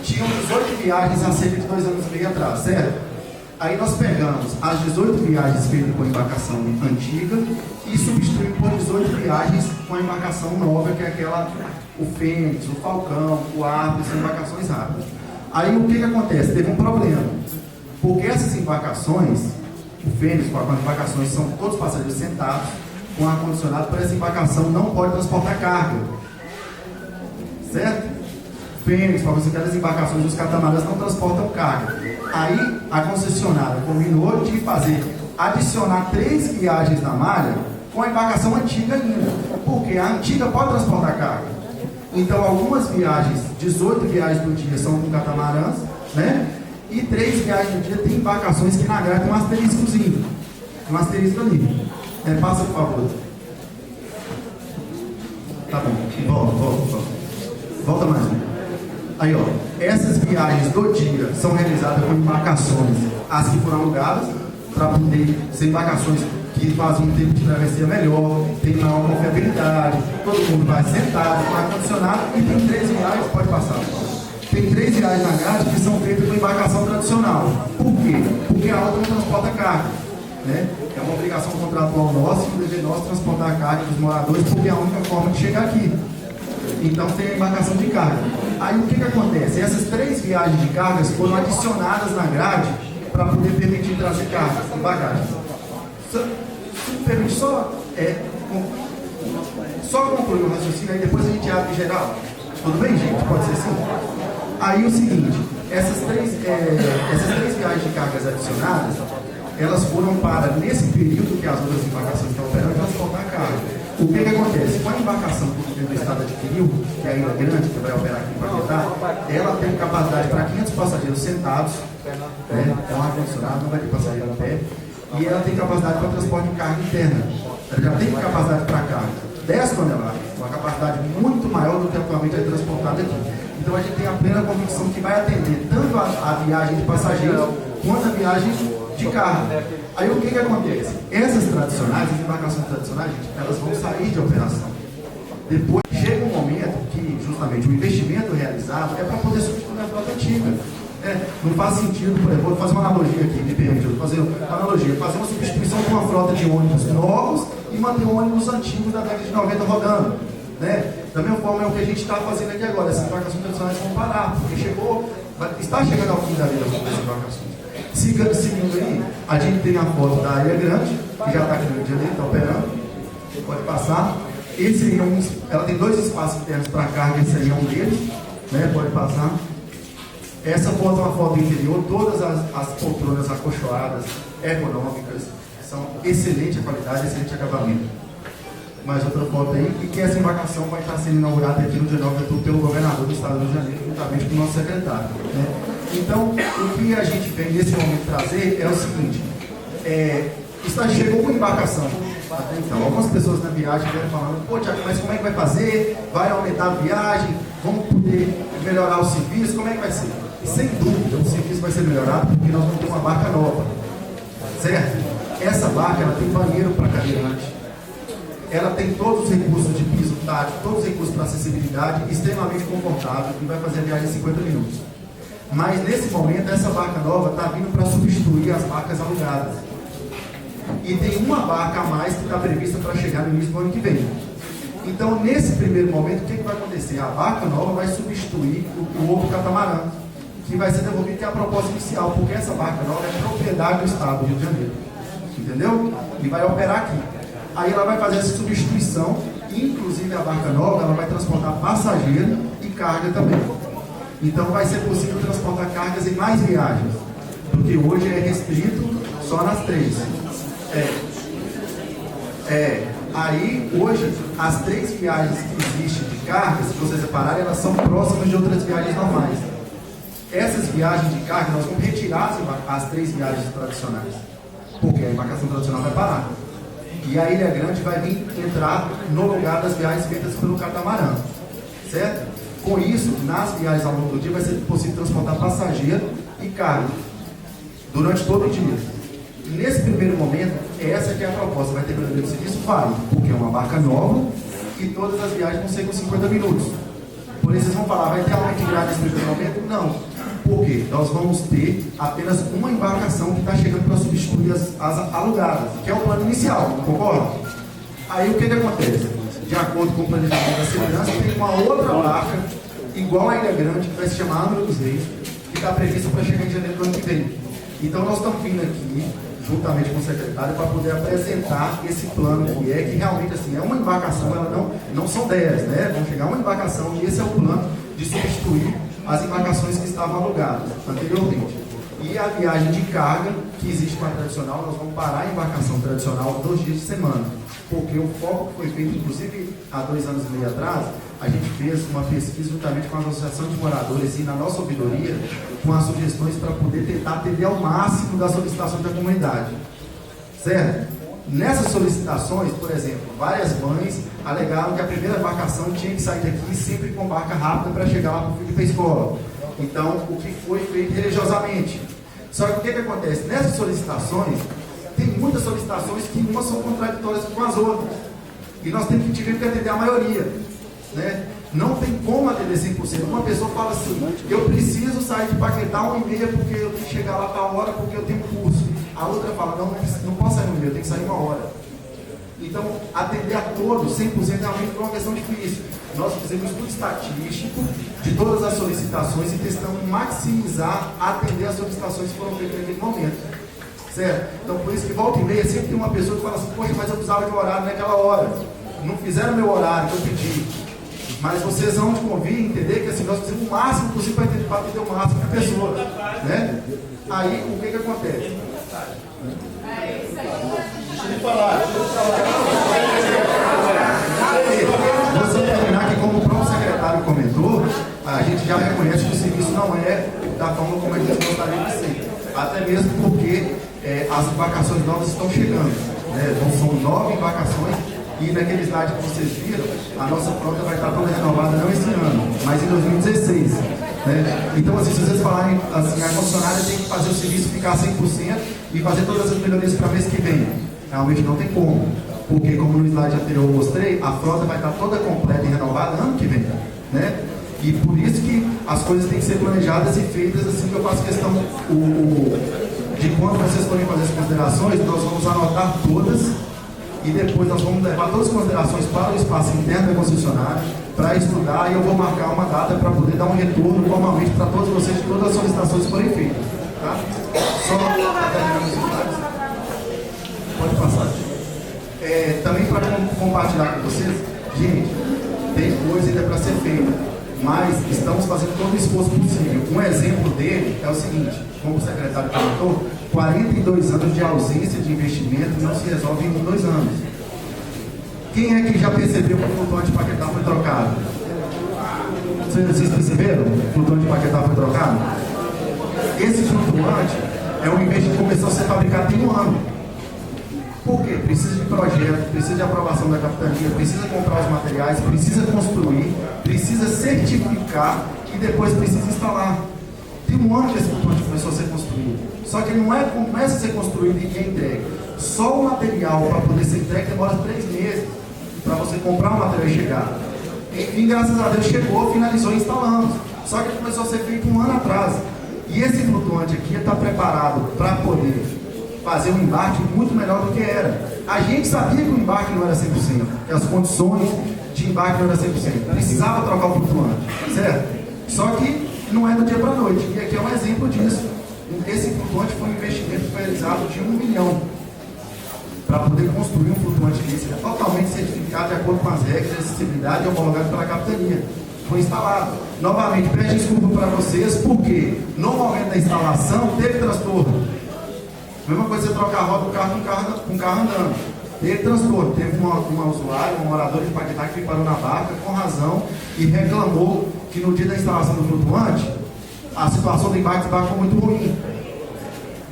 C: tinham 18 viagens há cerca de 2 anos e meio atrás, certo? Aí nós pegamos as 18 viagens feitas com a embarcação antiga e substituímos por 18 viagens com a embarcação nova, que é aquela, o Fênix, o Falcão, o Arco, são embarcações rápidas. Aí o que acontece? Teve um problema, porque essas embarcações, o Fênix, as embarcações são todos passageiros sentados, com ar-condicionado, para essa embarcação não pode transportar carga. Certo? Fênix, para você, aquelas embarcações dos catamarãs não transportam carga. Aí a concessionária combinou de adicionar 3 viagens na malha com a embarcação antiga ainda, porque a antiga pode transportar carga. Então algumas viagens, 18 viagens do dia são com catamarãs, né? E 3 viagens do dia tem embarcações que na grade tem um asteriscozinho. Um asterisco ali. Passa, por favor. Tá bom, volta mais um. Aí, ó, essas viagens do dia são realizadas com embarcações, as que foram alugadas, para poder ser embarcações que fazem um tempo de travessia melhor, tem maior confiabilidade, todo mundo vai sentado, com ar-condicionado, e tem 3 viagens, pode passar. Tem 3 viagens na grade que são feitas com embarcação tradicional. Por quê? Porque a outra não transporta carga. Né? É uma obrigação contratual nossa e um dever nosso transportar a carga dos moradores, porque é a única forma de chegar aqui. Então tem a embarcação de carga. Aí o que acontece? Essas 3 viagens de cargas foram adicionadas na grade para poder permitir trazer cargas e bagagem. Se me permite só concluir o raciocínio, aí depois a gente abre em geral. Tudo bem, gente? Pode ser assim? Aí o seguinte, essas três viagens de cargas adicionadas, elas foram para, nesse período que as outras embarcações estão operando, transportar carga. O que acontece? Com a embarcação que o governo do estado adquiriu, que é a Ilha Grande, que vai operar aqui em Paquetá, ela tem capacidade para 500 passageiros sentados, né? É um ar-condicionado, não vai ter passageiro em pé, e ela tem capacidade para transporte de carga interna. Ela já tem capacidade para carga 10 toneladas, uma capacidade muito maior do que atualmente é transportada aqui. Então a gente tem a plena convicção que vai atender tanto a viagem de passageiros quanto a viagem de carga. Aí o que acontece? Essas tradicionais, as embarcações tradicionais, gente, elas vão sair de operação. Depois chega um momento que justamente o investimento realizado é para poder substituir a frota antiga. Não faz sentido, por exemplo, vou fazer uma analogia aqui, me permite, vou fazer uma analogia, fazer uma substituição de uma frota de ônibus novos e manter o ônibus antigo da década de 90 rodando. Né? Da mesma forma é o que a gente está fazendo aqui agora, essas embarcações tradicionais vão parar, porque está chegando ao fim da vida das embarcações. Seguindo aí, a gente tem a foto da Ilha Grande, que já está aqui no Rio de Janeiro, está operando, pode passar. Ela tem 2 espaços internos para carga, esse aí é um deles, né? Pode passar. Essa foto é uma foto do interior, todas as poltronas acolchoadas, ergonômicas, são excelente qualidade, excelente acabamento. Mais outra foto aí, e que essa embarcação vai estar sendo inaugurada aqui no dia 9 de outubro pelo governador do estado do Rio de Janeiro, juntamente com o nosso secretário. Né? Então, o que a gente vem nesse momento trazer é o seguinte, chegou uma embarcação Então, algumas pessoas na viagem vieram falando, pô, Tiago, mas como é que vai fazer? Vai aumentar a viagem? Vamos poder melhorar o serviço? Como é que vai ser? E sem dúvida, o serviço vai ser melhorado porque nós vamos ter uma barca nova, certo? Essa barca, ela tem banheiro para cadeirante, ela tem todos os recursos de piso tátil, todos os recursos para acessibilidade, extremamente confortável e vai fazer a viagem em 50 minutos. Mas nesse momento, essa barca nova está vindo para substituir as barcas alugadas. E tem uma barca a mais que está prevista para chegar no início do ano que vem. Então, nesse primeiro momento, o que vai acontecer? A barca nova vai substituir o outro catamarã, que vai ser devolvido, que é a proposta inicial, porque essa barca nova é propriedade do Estado do Rio de Janeiro. Entendeu? E vai operar aqui. Aí ela vai fazer essa substituição, inclusive a barca nova, ela vai transportar passageiro e carga também. Então vai ser possível transportar cargas em mais viagens, porque hoje é restrito só nas 3. Aí, hoje, as 3 viagens que existem de carga, se vocês repararem, elas são próximas de outras viagens normais. Essas viagens de carga, nós vamos retirar as 3 viagens tradicionais, porque a embarcação tradicional vai parar. E a Ilha Grande vai vir entrar no lugar das viagens feitas pelo catamarã, certo? Com isso, nas viagens ao longo do dia, vai ser possível transportar passageiro e carga durante todo o dia. Nesse primeiro momento, essa que é a proposta. Vai ter melhoria do serviço? Vai, porque é uma barca nova e todas as viagens vão ser com 50 minutos. Por isso vocês vão falar, vai ter aumento de grade nesse primeiro momento? Não. Por quê? Nós vamos ter apenas uma embarcação que está chegando para substituir as alugadas, que é o plano inicial, concorda? Aí o que acontece? De acordo com o planejamento da segurança, tem uma outra barca, igual a Ilha Grande, que vai se chamar Angra dos Reis, que está prevista para chegar em janeiro do ano que vem. Então nós estamos vindo aqui, juntamente com o secretário, para poder apresentar esse plano que realmente assim, é uma embarcação, ela não são 10, né? Vão chegar uma embarcação e esse é o plano de substituir as embarcações que estavam alugadas anteriormente. E a viagem de carga, que existe com a tradicional, nós vamos parar a embarcação tradicional 2 dias de semana, porque o foco foi feito, inclusive há 2 anos e meio atrás, a gente fez uma pesquisa juntamente com a Associação de Moradores e na nossa ouvidoria, com as sugestões para poder tentar atender ao máximo das solicitações da comunidade, certo? Nessas solicitações, por exemplo, várias mães alegaram que a primeira embarcação tinha que sair daqui sempre com barca rápida para chegar lá para o filho para a escola. Então, o que foi feito religiosamente. Só que o que acontece? Nessas solicitações, tem muitas solicitações que umas são contraditórias com as outras. E nós temos que atender a maioria, né? Não tem como atender 100%. Uma pessoa fala assim, eu preciso sair de Paquetá 1h30 porque eu tenho que chegar lá tal hora porque eu tenho curso. A outra fala, não posso sair 1h30, eu tenho que sair 1 hora. Então, atender a todos, 100% realmente foi uma questão difícil. Nós fizemos um estudo estatístico de todas as solicitações e testamos maximizar atender as solicitações que foram feitas naquele momento. Certo? Então, por isso que volta e meia, sempre tem uma pessoa que fala assim, poxa, mas eu precisava de um horário naquela hora. Não fizeram o meu horário que eu pedi. Mas vocês vão de convir entender que assim, nós fizemos o máximo possível para atender o máximo de pessoa. Né? Aí, o que acontece? Deixa eu falar. Você terminar aqui, como o próprio secretário comentou, a gente já reconhece que o serviço não é da forma como a gente gostaria de ser. Até mesmo porque as embarcações novas estão chegando. Né? Então, são 9 embarcações e naquele slide que vocês viram, a nossa frota vai estar toda renovada não esse ano, mas em 2016. Né? Então, assim, se vocês falarem assim, a concessionária tem que fazer o serviço ficar 100% e fazer todas as melhorias para o mês que vem. Realmente não tem como. Porque, como no slide anterior eu mostrei, a frota vai estar toda completa e renovada ano que vem. Né? E por isso que as coisas têm que ser planejadas e feitas assim que eu faço questão de quando vocês forem fazer as considerações, nós vamos anotar todas e depois nós vamos levar todas as considerações para o espaço interno da concessionária para estudar e eu vou marcar uma data para poder dar um retorno formalmente para todos vocês de todas as solicitações que forem feitas. Tá? Só para terminar os slides. Pode passar. Também para compartilhar com vocês, gente, tem coisa ainda para ser feita, mas estamos fazendo todo o esforço possível. Um exemplo dele é o seguinte, como o secretário comentou, 42 anos de ausência de investimento não se resolve em 2 anos. Quem é que já percebeu que o flutuante de Paquetá foi trocado? Vocês perceberam que o flutuante de Paquetá foi trocado? Esse flutuante é um investimento que começou a ser fabricado em 1 ano. Por quê? Precisa de projeto, precisa de aprovação da capitania, precisa comprar os materiais, precisa construir, precisa certificar e depois precisa instalar. Tem um ano que esse flutuante começou a ser construído. Só que ele não começa a ser construído e é entregue. Só o material para poder ser entregue demora 3 meses para você comprar o material e chegar. Enfim, graças a Deus chegou, finalizou e instalamos. Só que ele começou a ser feito um ano atrás. E esse flutuante aqui está preparado para poder fazer um embarque muito melhor do que era. A gente sabia que o embarque não era 100%, que as condições de embarque não eram 100%. Precisava trocar o flutuante, certo? Só que não é do dia para a noite. E aqui é um exemplo disso. Esse flutuante foi um investimento realizado de 1 milhão para poder construir um flutuante desse, totalmente certificado de acordo com as regras de acessibilidade homologado pela capitania. Foi instalado. Novamente, peço desculpa para vocês, porque no momento da instalação teve transtorno. Mesma coisa você trocar a roda do carro com o carro andando. Teve transtorno. Teve uma usuária, uma moradora de Paquetá que parou na barca com razão e reclamou que no dia da instalação do flutuante a situação do embarque foi muito ruim.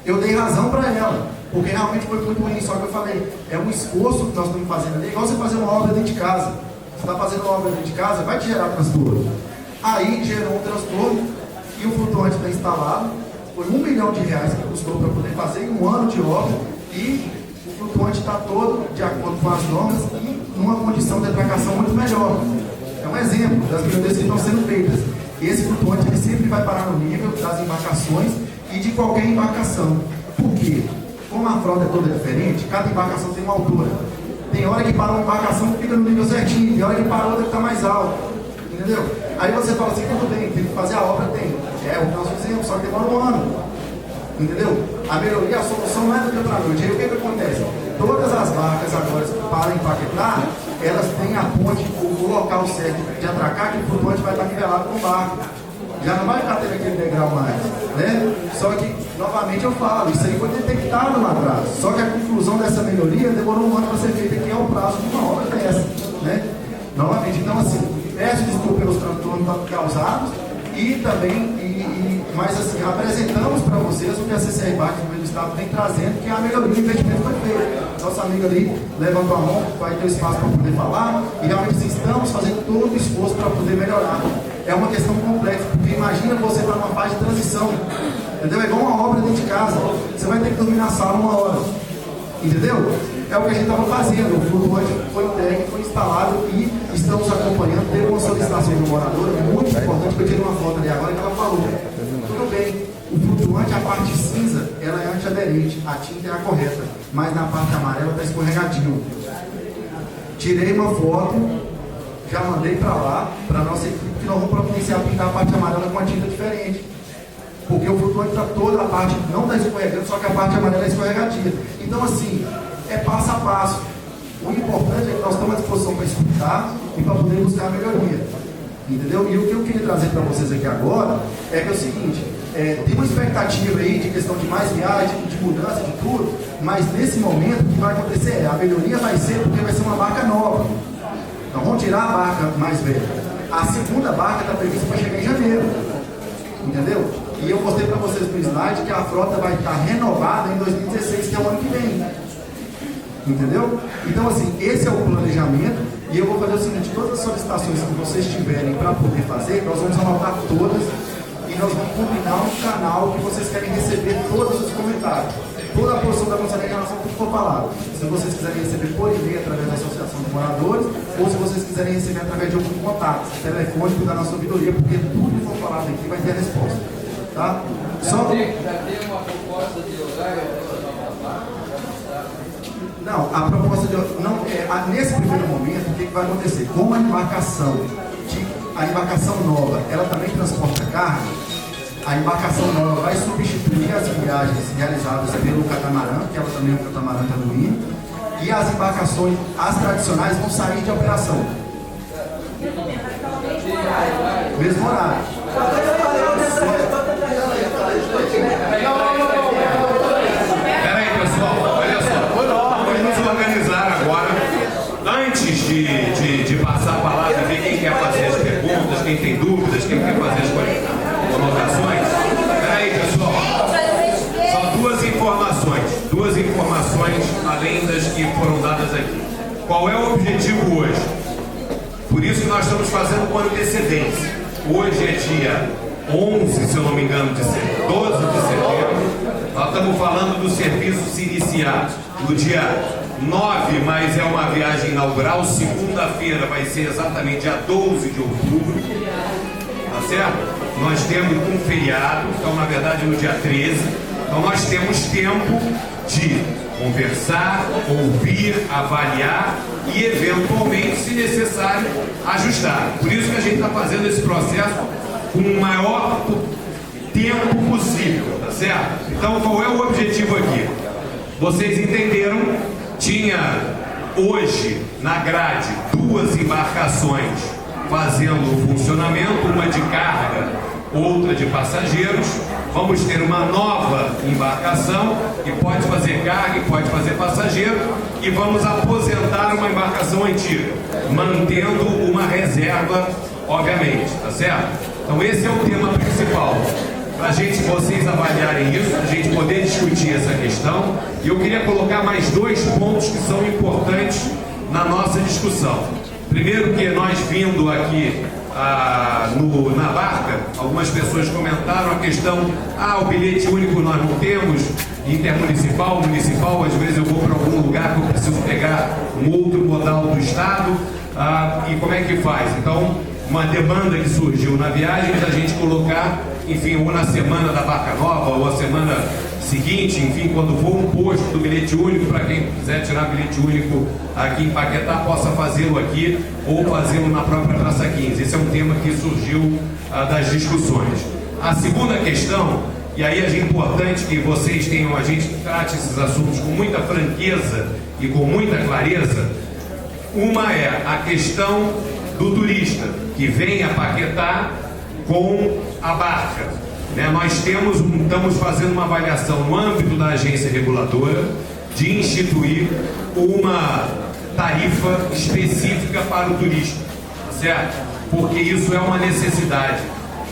C: Eu dei razão para ela, porque realmente foi muito ruim. Só que eu falei, é um esforço que nós estamos fazendo ali, igual você fazer uma obra dentro de casa. Você está fazendo uma obra dentro de casa, vai te gerar transtorno. Aí gerou um transtorno e o flutuante está instalado. Foi R$1 milhão que custou para poder fazer em um ano de obra e o flutuante está todo de acordo com as normas e numa condição de atracação muito melhor. É um exemplo das melhorias que estão sendo feitas. Esse flutuante ele sempre vai parar no nível das embarcações e de qualquer embarcação. Por quê? Como a frota é toda diferente, cada embarcação tem uma altura. Tem hora que para uma embarcação que fica no nível certinho, tem hora que para outra que está mais alta. Entendeu? Aí você fala assim, tudo bem, tem que fazer a obra, tem. É o que nós fizemos, só que demora um ano. Entendeu? A melhoria, a solução não é do dia para a noite. Aí o que acontece? Todas as barcas agora para empaquetar, elas têm a ponte, o local certo de atracar, que o flutuante vai estar nivelado com o barco. Já não vai ficar tendo aquele degrau mais, né? Só que, novamente eu falo, isso aí foi detectado lá atrás. Só que a conclusão dessa melhoria demorou um ano para ser feita, que é o prazo de uma obra dessa, né? Novamente, então assim, peço desculpa pelos transtornos causados e também, mas assim, apresentamos para vocês o que a CCR Embarques do Estado vem trazendo, que é a melhoria do investimento foi feito. Nossa amiga ali levantou a mão, vai ter espaço para poder falar, e realmente assim, estamos fazendo todo o esforço para poder melhorar. É uma questão complexa, porque imagina você estar numa fase de transição, entendeu? É igual uma obra dentro de casa, você vai ter que dormir na sala 1 hora, entendeu? É o que a gente estava fazendo, o flutuante foi entregue, foi instalado e estamos acompanhando. Teve uma solicitação de uma moradora muito importante, que eu tirei uma foto ali agora que ela falou. Tudo bem, o flutuante, a parte cinza, ela é antiaderente, a tinta é a correta, mas na parte amarela está escorregadio. Tirei uma foto, já mandei para lá, para a nossa equipe, que nós vamos providenciar pintar a parte amarela com uma tinta diferente. Porque o flutuante está toda a parte, não está escorregando, só que a parte amarela é escorregadia. Então assim, é passo a passo. O importante é que nós estamos à disposição para escutar e para poder buscar a melhoria. Entendeu? E o que eu queria trazer para vocês aqui agora é que é o seguinte, tem uma expectativa aí de questão de mais viagem, de mudança, de tudo, mas nesse momento o que vai acontecer a melhoria vai ser porque vai ser uma barca nova. Então vamos tirar a barca mais velha. A segunda barca está prevista para chegar em janeiro. Entendeu? E eu mostrei para vocês no slide que a frota vai estar renovada em 2016, que é o ano que vem. Entendeu? Então assim, esse é o planejamento. E eu vou fazer o seguinte, todas as solicitações que vocês tiverem para poder fazer, nós vamos anotar todas e nós vamos combinar um canal que vocês querem receber todos os comentários. Toda a porção da nossa relação, tudo for falado. Se vocês quiserem receber por e-mail através da Associação de Moradores, ou se vocês quiserem receber através de algum contato telefônico da nossa ouvidoria, porque tudo que for falado aqui vai ter a resposta. Tá?
D: Já tem uma proposta de horário?
C: Não, a proposta de não nesse primeiro momento, o que vai acontecer? Como a embarcação nova, ela também transporta carga, a embarcação nova vai substituir as viagens realizadas pelo catamarã, que ela também é um catamarã tanuíno, e as embarcações, as tradicionais, vão sair de operação. Mesmo horário.
B: Peraí, pessoal, olha só. Vamos organizar agora, antes de passar a palavra, ver quem quer fazer as perguntas, quem tem dúvidas, quem quer fazer as colocações. Peraí, pessoal. São duas informações além das respostas que foram dadas aqui. Qual é o objetivo hoje? Por isso que nós estamos fazendo com antecedência. Hoje é dia 11, se eu não me engano, 12 de setembro. Nós estamos falando do serviço se iniciar no dia 9, mas é uma viagem inaugural. Segunda-feira vai ser exatamente dia 12 de outubro. Tá certo? Nós temos um feriado, então na verdade no dia 13. Então nós temos tempo de conversar, ouvir, avaliar e eventualmente, se necessário, ajustar. Por isso que a gente está fazendo esse processo com o maior tempo possível, tá certo? Então qual é o objetivo aqui? Vocês entenderam? Tinha hoje na grade 2 embarcações fazendo o funcionamento, uma de carga, outra de passageiros. Vamos ter uma nova embarcação que pode fazer carga e pode fazer passageiro, e vamos aposentar uma embarcação antiga, mantendo uma reserva, obviamente, tá certo? Então esse é o tema principal, para vocês avaliarem isso, a gente poder discutir essa questão. E eu queria colocar mais 2 pontos que são importantes na nossa discussão. Primeiro, que nós vindo aqui na barca, algumas pessoas comentaram a questão: o bilhete único nós não temos, intermunicipal, municipal, às vezes eu vou para algum lugar que eu preciso pegar um outro modal do estado, e como é que faz? Então, uma demanda que surgiu na viagem da gente colocar, enfim, ou na semana da barca nova, ou a semana seguinte, enfim, quando for um posto do bilhete único, para quem quiser tirar bilhete único aqui em Paquetá, possa fazê-lo aqui ou fazê-lo na própria Praça 15. Esse é um tema que surgiu das discussões. A segunda questão, e aí é importante que vocês tenham, a gente trate esses assuntos com muita franqueza e com muita clareza. Uma é a questão do turista que vem a Paquetá com a barca. Nós estamos fazendo uma avaliação no âmbito da agência reguladora de instituir uma tarifa específica para o turista, tá certo? Porque isso é uma necessidade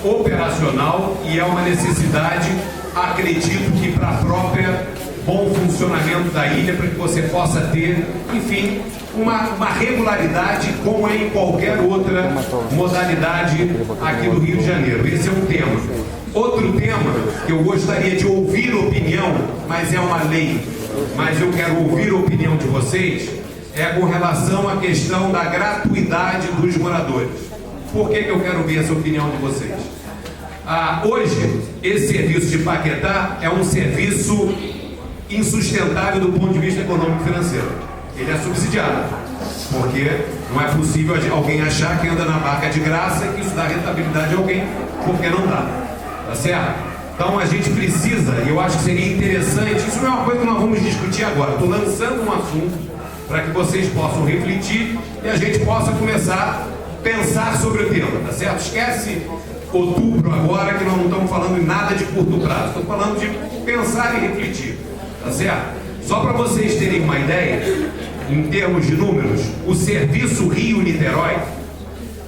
B: operacional e é uma necessidade, acredito que para a própria bom funcionamento da ilha, para que você possa ter, enfim, uma regularidade como é em qualquer outra modalidade aqui do Rio de Janeiro. Esse é um tema. Outro tema que eu gostaria de ouvir opinião, mas é uma lei, mas eu quero ouvir a opinião de vocês, é com relação à questão da gratuidade dos moradores. Por que eu quero ouvir essa opinião de vocês? Hoje, esse serviço de Paquetá é um serviço insustentável do ponto de vista econômico e financeiro. Ele é subsidiado, porque não é possível alguém achar que anda na barca de graça e que isso dá rentabilidade a alguém, porque não dá, tá certo? Então a gente precisa, e eu acho que seria interessante, isso não é uma coisa que nós vamos discutir agora, estou lançando um assunto para que vocês possam refletir e a gente possa começar a pensar sobre o tema, tá certo? Esquece outubro agora, que nós não estamos falando em nada de curto prazo, estamos falando de pensar e refletir, tá certo? Só para vocês terem uma ideia, em termos de números, o serviço Rio-Niterói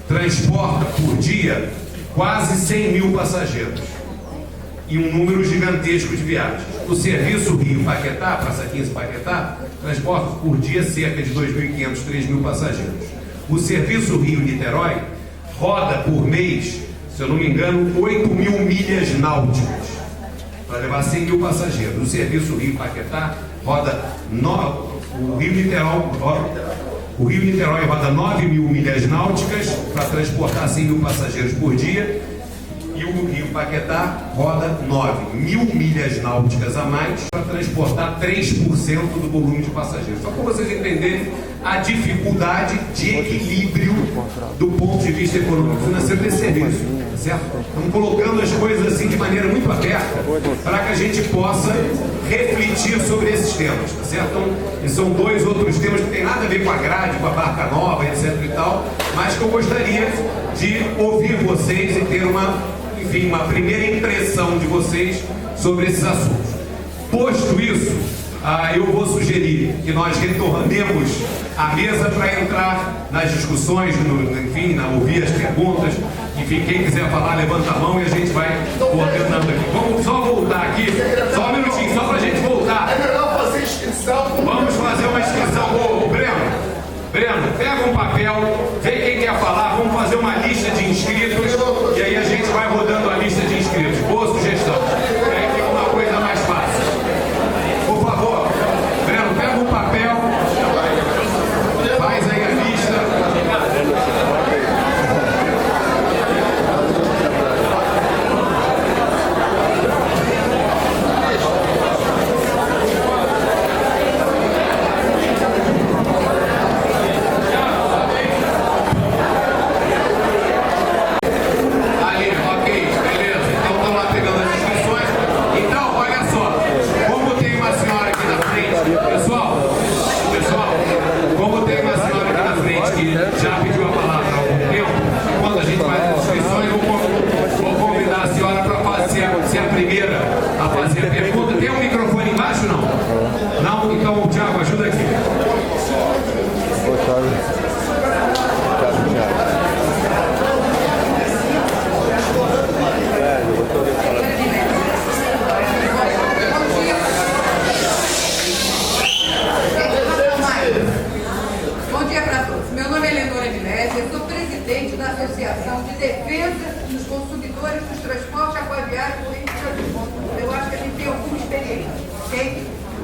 B: transporta por dia quase 100 mil passageiros e um número gigantesco de viagens. O serviço Rio-Paquetá, Praça 15 Paquetá, transporta por dia cerca de 2.500, 3.000 passageiros. O serviço Rio-Niterói roda por mês, se eu não me engano, 8 mil milhas náuticas para levar 100 mil passageiros. O serviço Rio-Paquetá roda o Rio-Niterói roda 9 mil milhas náuticas para transportar 100 mil passageiros por dia, e o Rio-Paquetá roda 9 mil milhas náuticas a mais para transportar 3% do volume de passageiros. Só para vocês entenderem a dificuldade de equilíbrio do ponto de vista econômico e financeiro desse serviço, certo? Estamos colocando as coisas assim de maneira muito aberta para que a gente possa refletir sobre esses temas, tá certo? Então, são 2 outros temas que tem nada a ver com a grade, com a barca nova, etc e tal, mas que eu gostaria de ouvir vocês e ter uma primeira impressão de vocês sobre esses assuntos. Posto isso, eu vou sugerir que nós retornemos à mesa para entrar nas discussões, ouvir as perguntas. Enfim, quem quiser falar, levanta a mão e a gente vai coordenando aqui. Vamos só voltar aqui, só um minutinho, só para a gente voltar.
E: É melhor fazer inscrição.
B: Vamos fazer uma inscrição.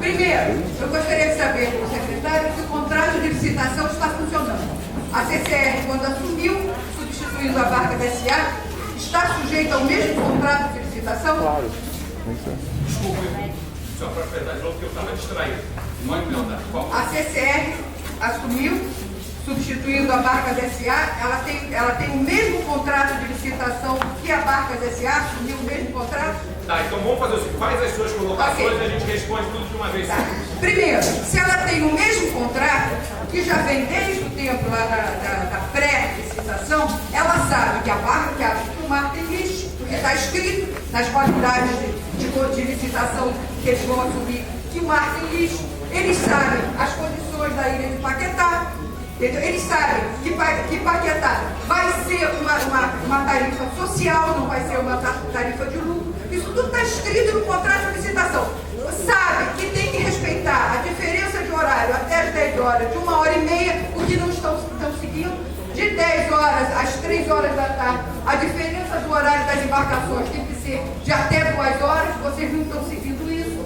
E: Primeiro, eu gostaria de saber do secretário se o contrato de licitação está funcionando. A CCR, quando assumiu, substituindo a Barcas S.A., está sujeita ao mesmo contrato de licitação?
F: Claro.
B: Desculpe, só para apertar de novo, porque eu estava distraído. Não é não, tá?
E: A CCR assumiu, substituindo a Barcas S.A., ela tem o mesmo contrato de licitação que a Barcas S.A., assumiu o mesmo contrato?
B: Tá, então vamos fazer o seguinte, faz as suas colocações e a gente responde tudo de uma vez.
E: Tá. Primeiro, se ela tem o mesmo contrato, que já vem desde o tempo lá da pré-licitação, ela sabe que o mar tem lixo, porque está escrito nas qualidades de licitação que eles vão assumir, que o mar tem lixo. Eles sabem as condições da ilha de Paquetá. Eles sabem que Paquetá vai ser uma tarifa social, não vai ser uma tarifa de lucro. Isso tudo está escrito no contrato de licitação. Sabe que tem que respeitar a diferença de horário até as 10 horas, de 1h30, o que não estão seguindo. De 10 horas às 3 horas da tarde, a diferença do horário das embarcações tem que ser de até 2 horas, vocês não estão seguindo isso.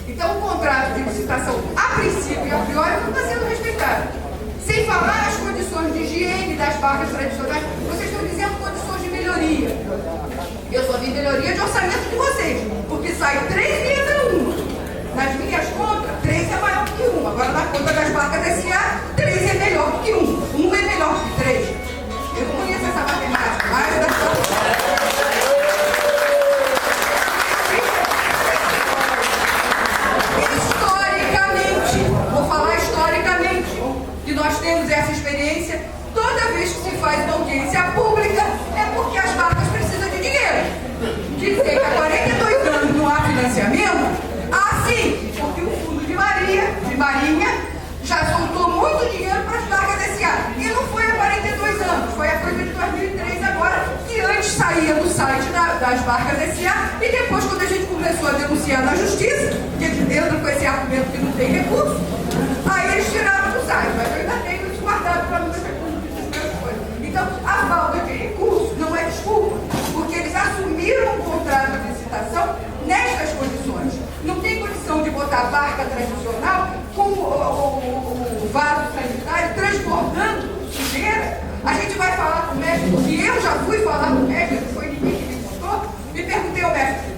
E: Então o contrato de licitação, a princípio e a priori, não está sendo respeitado. Sem falar as condições de higiene das barcas tradicionais, vocês estão dizendo condições de melhoria. Eu só vi melhoria de orçamento de vocês, porque sai 3 e entra 1. Nas minhas contas, 3 é maior que 1. Agora na conta das barcas S.A., 3 é melhor que 1. 1 é melhor que 3. Eu não conheço essa matemática, mas das contas. Que nós temos essa experiência, toda vez que se faz uma audiência pública, é porque as barcas precisam de dinheiro. Dizer que há 42 anos não há financiamento, sim, porque o Fundo de Marinha, já soltou muito dinheiro para as barcas S.A. E não foi há 42 anos, foi a coisa de 2003 agora, que antes saía do site das barcas S.A. e depois, quando a gente começou a denunciar na justiça, que eles entram com esse argumento que não tem recurso, aí eles tiraram do site, mas eu ainda tenho isso guardado para não ter coisas. Então, a falta de recurso não é desculpa, porque eles assumiram um contrato de licitação nestas condições. Não tem condição de botar a barca tradicional com o vaso sanitário transbordando sujeira. A gente vai falar com o mestre, porque eu já fui falar com o mestre, não foi ninguém que me contou, e perguntei ao mestre,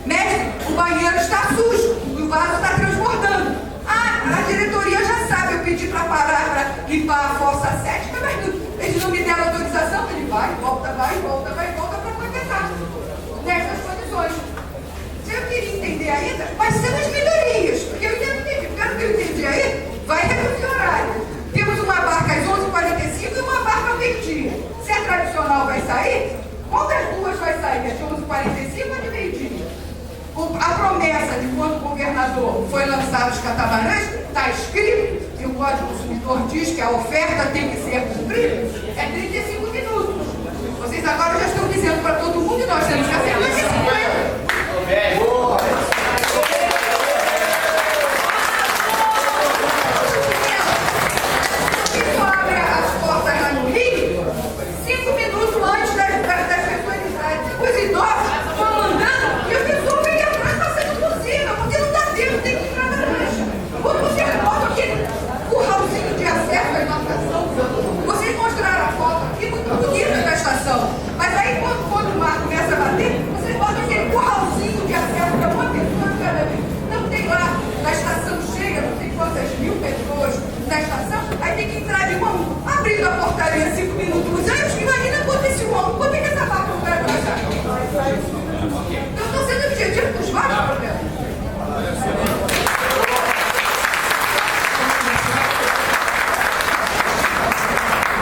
E: o banheiro está sujo, o vaso está transbordando. A diretoria já sabe, eu pedi para parar, para limpar a fossa séptica, mas eles não me deram autorização, ele vai, volta para completar. Nessas condições. Eu queria entender ainda quais são as melhorias, porque eu ainda não entendi. Pelo que eu entendi aí, vai reduzir o horário. Temos uma barca às 11h45 e uma barca ao meio-dia. Se a tradicional vai sair, qual das duas vai sair? De 11h45 ou de meio-dia? A promessa de quando o governador foi lançar os catamarãs, está escrito, e o Código do Consumidor diz que a oferta tem que ser cumprida, é 35 minutos. Vocês agora já estão dizendo para todo mundo e nós temos que acertar esse problema. Isso abre as portas lá no Rio 5 minutos antes das pessoas entrarem. Os idosos estão mandando e as pessoas vêm atrás passando por cima, porque não dá tempo, tem que entrar na lancha. Quando você bota aquele curralzinho de acesso à embarcação, vocês mostraram a foto aqui muito bonita da estação, mas aí quando o mar começa a bater, vocês botam aquele curralzinho de acesso para uma pessoa cada vez. Não tem lá, na estação cheia, não sei quantas mil pessoas na estação, aí tem que entrar de mão, abrindo a portaria 5 minutos antes, imagina quanto esse homem, quanto é que essa vaca não vai atrasar? Eu estou sendo objetivo dos vários problemas.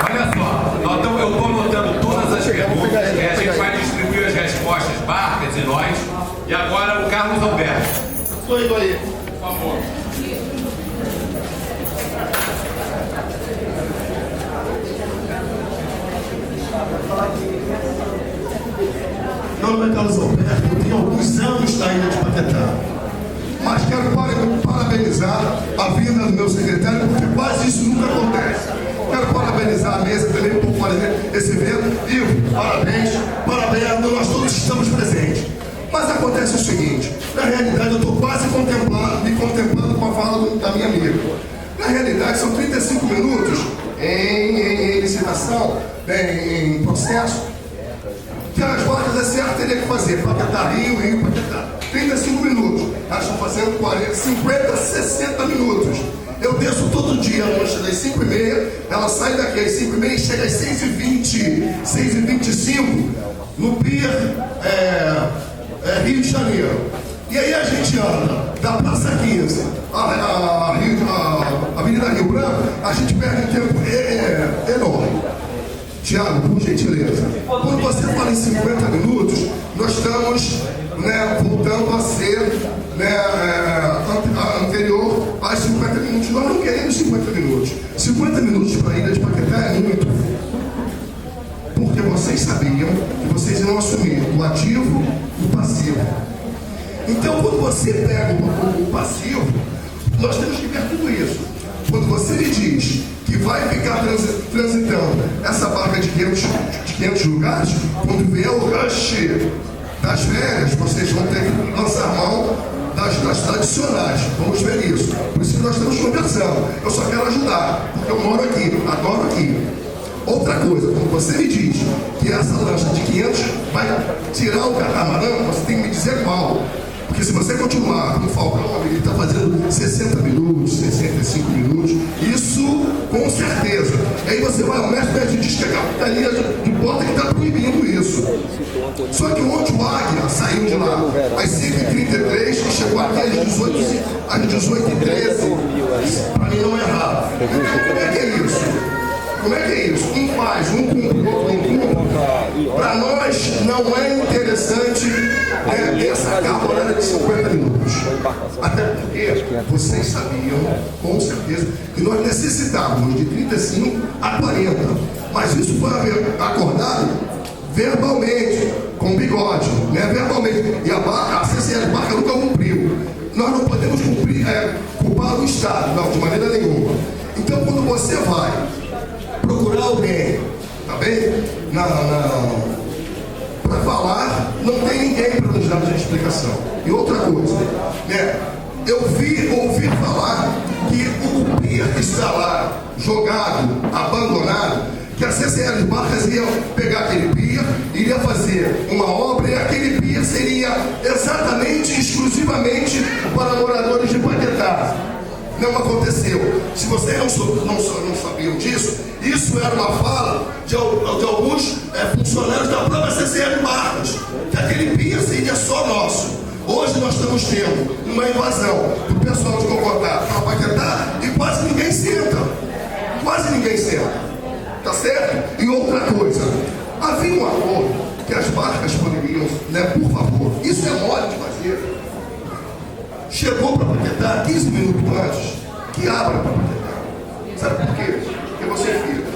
B: Olha só, eu estou anotando todas as perguntas e a gente vai distribuir as respostas, barcas e nós. E agora o Carlos Alberto.
C: Estou aí.
B: Por favor.
G: Meu nome é Carlos Alberto, eu tenho alguns anos na ilha de Paquetá. Mas quero parabenizar a vinda do meu secretário, porque quase isso nunca acontece. Quero parabenizar a mesa também por fazer esse evento. Ivo, parabéns, nós todos estamos presentes. Mas acontece o seguinte, na realidade eu estou quase me contemplando com a fala da minha amiga. Na realidade, são 35 minutos em licitação, em processo, que as barcas da Serra teriam que fazer, Paquetá, Rio, Paquetá. 35 minutos. Elas estão fazendo 40, 50, 60 minutos. Eu desço todo dia, à noite das 5h30, ela sai daqui às 5h30 e chega às 6h20, 6h25, no Pier Rio de Janeiro. E aí a gente anda da Praça 15 a Avenida Rio Branco, a gente perde um tempo enorme. Tiago, por gentileza, quando você fala em 50 minutos, nós estamos voltando a ser anterior aos 50 minutos. Nós não queremos 50 minutos. 50 minutos para a ilha de Paquetá é muito. Porque vocês sabiam que vocês iam assumir o ativo e o passivo. Então, quando você pega o passivo, nós temos que ver tudo isso. Quando você me diz que vai ficar transitando essa barca de 500 lugares, quando vier o rush das férias, vocês vão ter que lançar mão das tradicionais. Vamos ver isso. Por isso que nós estamos conversando. Eu só quero ajudar, porque eu moro aqui, adoro aqui. Outra coisa, quando você me diz que essa lancha de 500 vai tirar o catamarã, você tem que me dizer qual. Porque se você continuar no Falcão, ele está fazendo 60 minutos, 65 minutos, isso com certeza. Aí você vai ao mestre e diz que a capitania de porta que está proibindo isso. Só que ontem o Águia saiu de lá às 5h33 e chegou aqui às 18h13. Para mim não é errado. Como é que é isso? Como é que é isso? Um faz, um cumpre, outro não cumpre. Para nós não é interessante essa carga horária de 50 minutos. Até porque vocês sabiam, com certeza, que nós necessitávamos de 35 a 40. Mas isso foi acordado verbalmente, com bigode, verbalmente. E a CCL Barca nunca cumpriu. Nós não podemos culpar o Estado, não, de maneira nenhuma. Então, quando você vai procurar alguém, tá bem? Para falar, não tem ninguém para nos dar uma explicação. E outra coisa, eu ouvi falar que o pier que está lá, jogado, abandonado, que a CCL de Barcas ia pegar aquele pier, iria fazer uma obra e aquele pier seria exatamente, exclusivamente para moradores de Paquetá. Não aconteceu. Se vocês não sabiam disso, isso era uma fala de alguns funcionários da própria CCL Barcas, que aquele pier seria só nosso. Hoje nós estamos tendo uma invasão do pessoal de Cocotá para Paquetá e quase ninguém senta. Quase ninguém senta. Tá certo? E outra coisa, havia um acordo que as barcas poderiam, por favor, isso é mole de fazer. Chegou para Paquetá 15 minutos antes, que abra para Paquetá. Sabe por quê? Porque você fica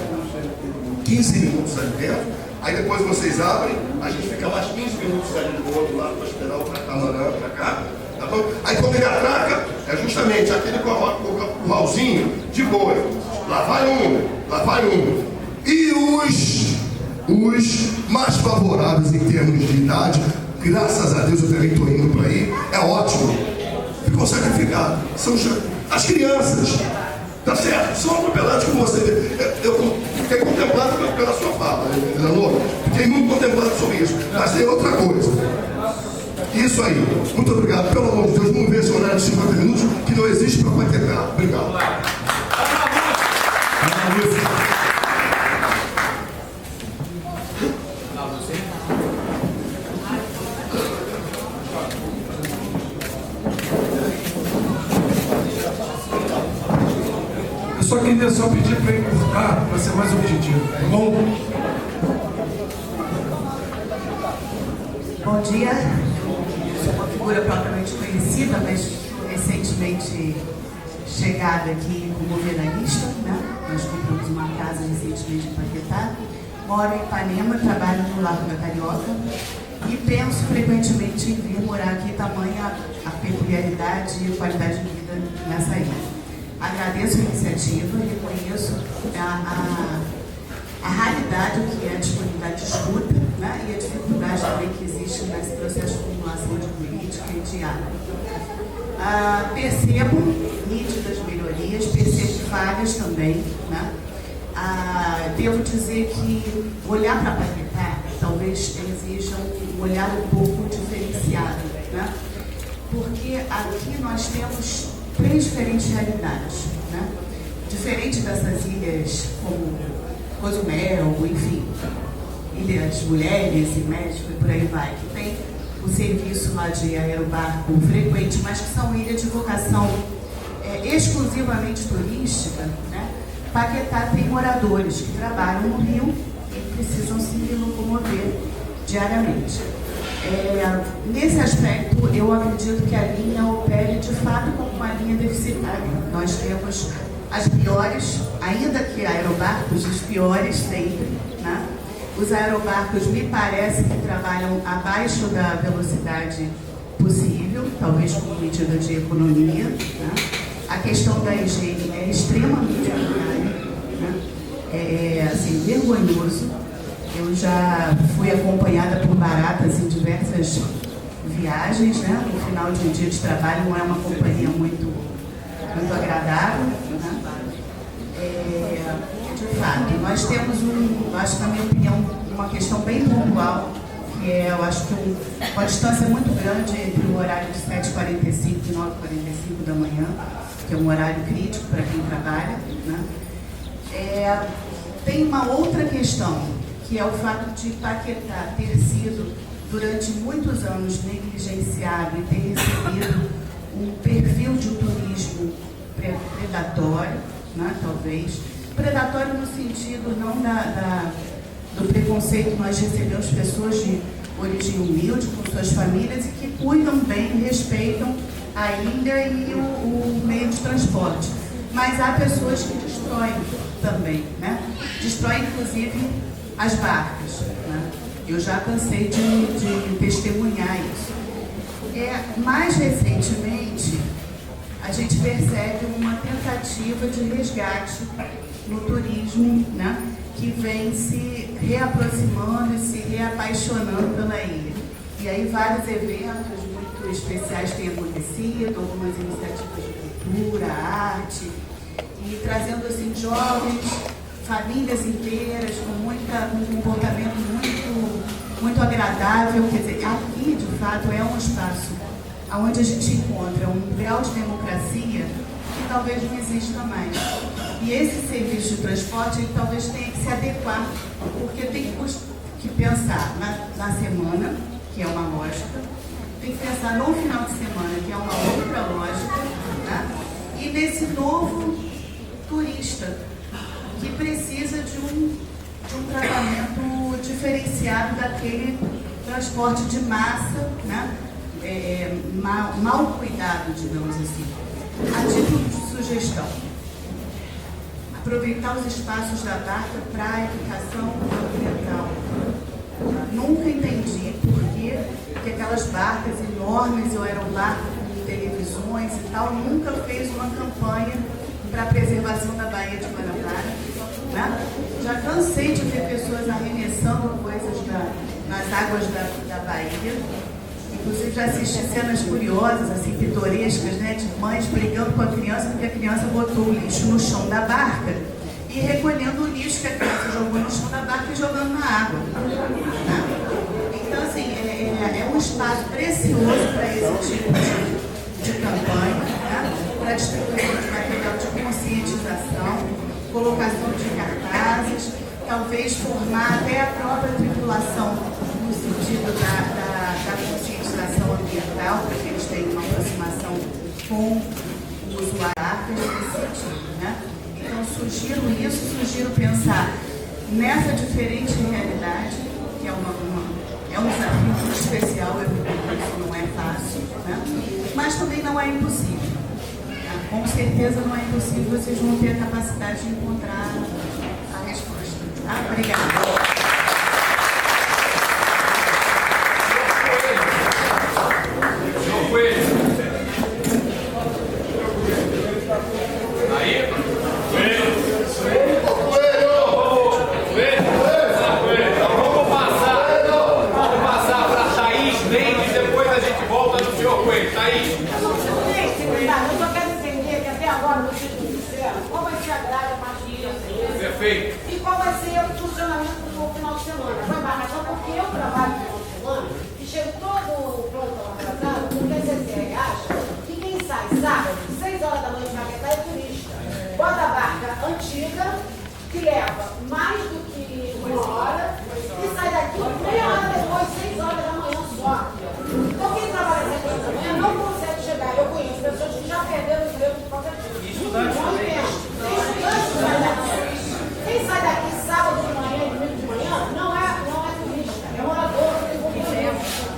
G: 15 minutos ali dentro, aí depois vocês abrem, a gente fica mais 15 minutos ali do outro lado para esperar o catamarã para cá. Tá bom? Aí quando ele atraca, é justamente aquele curralzinho de boi. Lá vai um. E os mais favoráveis em termos de idade, graças a Deus eu também estou indo para aí, é ótimo. Ficou sacrificado. São as crianças, tá certo? São atropelados como você vê. Eu fiquei contemplado pela sua fala, Leonor. Fiquei muito contemplado sobre isso. Mas tem outra coisa. Isso aí. Muito obrigado. Pelo amor de Deus, vamos ver esse horário de 50 minutos que não existe para Paquetá. Obrigado.
A: Eu só queria pedir para encurtar, para ser mais objetivo, tá bom?
F: Bom dia. Sou uma figura propriamente conhecida, mas recentemente chegada aqui como governanista, Nós compramos uma casa recentemente em Paquetá. Moro em Ipanema, trabalho no Largo da Carioca e penso frequentemente em vir morar aqui, tamanha a peculiaridade e a qualidade de vida nessa ilha. Agradeço a iniciativa, reconheço a raridade que é a disponibilidade de escuta, e a dificuldade também que existe nesse processo de acumulação de política e diálogo. Percebo nítidas melhorias, percebo falhas também, né? Devo dizer que olhar para Paquetá talvez exija um olhar um pouco diferenciado, né? Porque aqui nós temos 3 diferentes realidades, né? Diferente dessas ilhas como Cozumel, enfim, Ilhas Mulheres e México e por aí vai, que tem o serviço lá de aerobarco frequente, mas que são ilhas de vocação exclusivamente turística, né? Paquetá tem moradores que trabalham no Rio e precisam se locomover diariamente. Nesse aspecto, eu acredito que a linha opere de fato como uma linha deficitária. Nós temos as piores, ainda que aerobarcos, os piores sempre, né? Os aerobarcos me parece que trabalham abaixo da velocidade possível, talvez por medida de economia, né? A questão da higiene é extremamente precária, né? Assim, vergonhoso. Eu já fui acompanhada por baratas em diversas viagens, né? No final de um dia de trabalho não é uma companhia muito agradável, né? De fato, nós temos acho que na minha opinião, uma questão bem pontual, que eu acho que uma distância muito grande entre o horário de 7h45 e 9h45 da manhã, que é um horário crítico para quem trabalha, né? Tem uma outra questão, que é o fato de Paquetá ter sido, durante muitos anos, negligenciado e ter recebido um perfil de turismo predatório, né, talvez. Predatório no sentido não do preconceito, nós recebemos pessoas de origem humilde, com suas famílias, e que cuidam bem, respeitam a ilha e o meio de transporte. Mas há pessoas que destroem também, né? Destroem, inclusive, as barcas, né? Eu já cansei de testemunhar isso. Mais recentemente, a gente percebe uma tentativa de resgate no turismo, né? Que vem se reaproximando e se reapaixonando pela ilha. E aí vários eventos muito especiais têm acontecido, algumas iniciativas de cultura, arte, e trazendo assim jovens, famílias inteiras, com um comportamento muito agradável. Quer dizer, aqui de fato é um espaço onde a gente encontra um grau de democracia que talvez não exista mais. E esse serviço de transporte ele talvez tenha que se adequar, porque tem que pensar na semana, que é uma lógica, tem que pensar no final de semana, que é uma outra lógica, né? E nesse novo turista, que precisa de um tratamento diferenciado daquele transporte de massa, né? Mal cuidado, digamos assim. A título de sugestão, aproveitar os espaços da barca para a educação ambiental. Nunca entendi por que aquelas barcas enormes, ou eram barcos com televisões e tal, nunca fez uma campanha para a preservação da Baía de Guanabara, né? Já cansei de ver pessoas arremessando coisas nas águas da Bahia. Inclusive já assisti cenas curiosas, assim, pitorescas, né, de mães brigando com a criança porque a criança botou o lixo no chão da barca e recolhendo o lixo que a criança jogou no chão da barca e jogando na água. Né? Então, assim, é um espaço precioso para esse tipo de campanha, né? Para distribuição de material de conscientização, colocação de cartazes, talvez formar até a própria tripulação no sentido da conscientização ambiental, para que eles tenham uma aproximação com o usuário nesse sentido, né? Então, sugiro pensar nessa diferente realidade, que é um desafio muito especial, isso não é fácil, né? Mas também não é impossível. Tá? Com certeza não é impossível, vocês vão ter a capacidade de encontrar a resposta. Tá? Obrigada.
H: agora, no segundo disseram, qual vai ser a grade a partir de dia 13?
B: Perfeito.
H: E qual vai ser o funcionamento do final de semana? Vai marcar porque eu trabalho no final de semana e chego todo o plantão atrasado, porque a CCR acha que quem sai sábado, 6 horas da manhã de Paquetá é turista. Bota a barca antiga, que leva mais do que 1 hora, e sai daqui meia hora depois, 6 horas da manhã só. Então quem trabalha 7 horas da manhã não consegue chegar. Eu conheço pessoas que já perderam o emprego por causa disso. Quem sai daqui sábado de manhã e domingo de manhã não é turista, é morador, tem compromisso.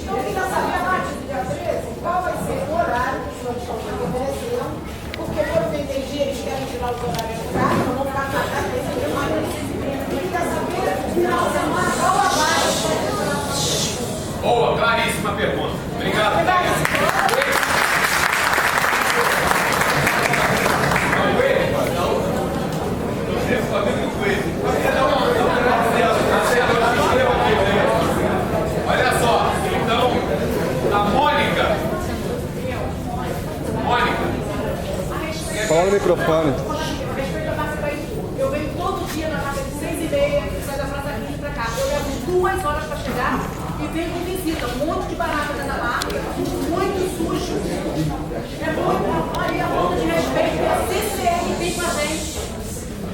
H: Então quem está sabendo a partir do dia 13, qual vai ser o horário que os senhores estão oferecendo, porque pelo que eu entendi, eles querem tirar os horários do carro, não vão ficar na casa desse mesmo. Quem quer saber, final de semana, qual a baixa?
B: Boa, claríssima pergunta. Obrigado, Tânia. Olha só, então, a Mônica.
I: Fala no microfone.
H: Eu venho todo dia na casa de 6h30, sai da Praça 15 pra cá. Eu levo 2 horas pra chegar e venho com visita. Um monte de barata dentro da barca, muito sujo. É muito, olha a falta de respeito que a CCR tem com a gente.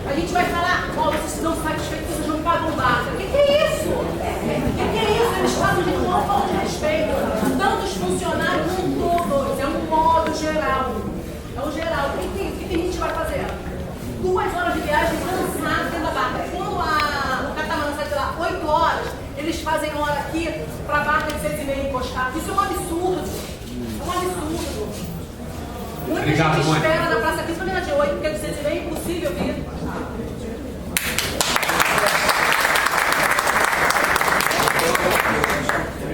H: A gente vai falar, ó, vocês estão satisfeitos, vocês não pagam barca. O que é isso? O que é isso? Eles falam de uma falta de respeito. Tanto os funcionários como todos. É um modo geral. É um geral. O que a gente vai fazer? 2 horas de viagem cansado dentro da barca. Quando o catamarã sai de lá 8 horas, eles fazem hora aqui para a barca de 6h30 encostar. Isso é um absurdo. É um absurdo. Muita
B: Obrigado,
H: gente
B: Mônica.
H: espera na praça aqui, quando ela de 8, porque de 6h30 é impossível vir.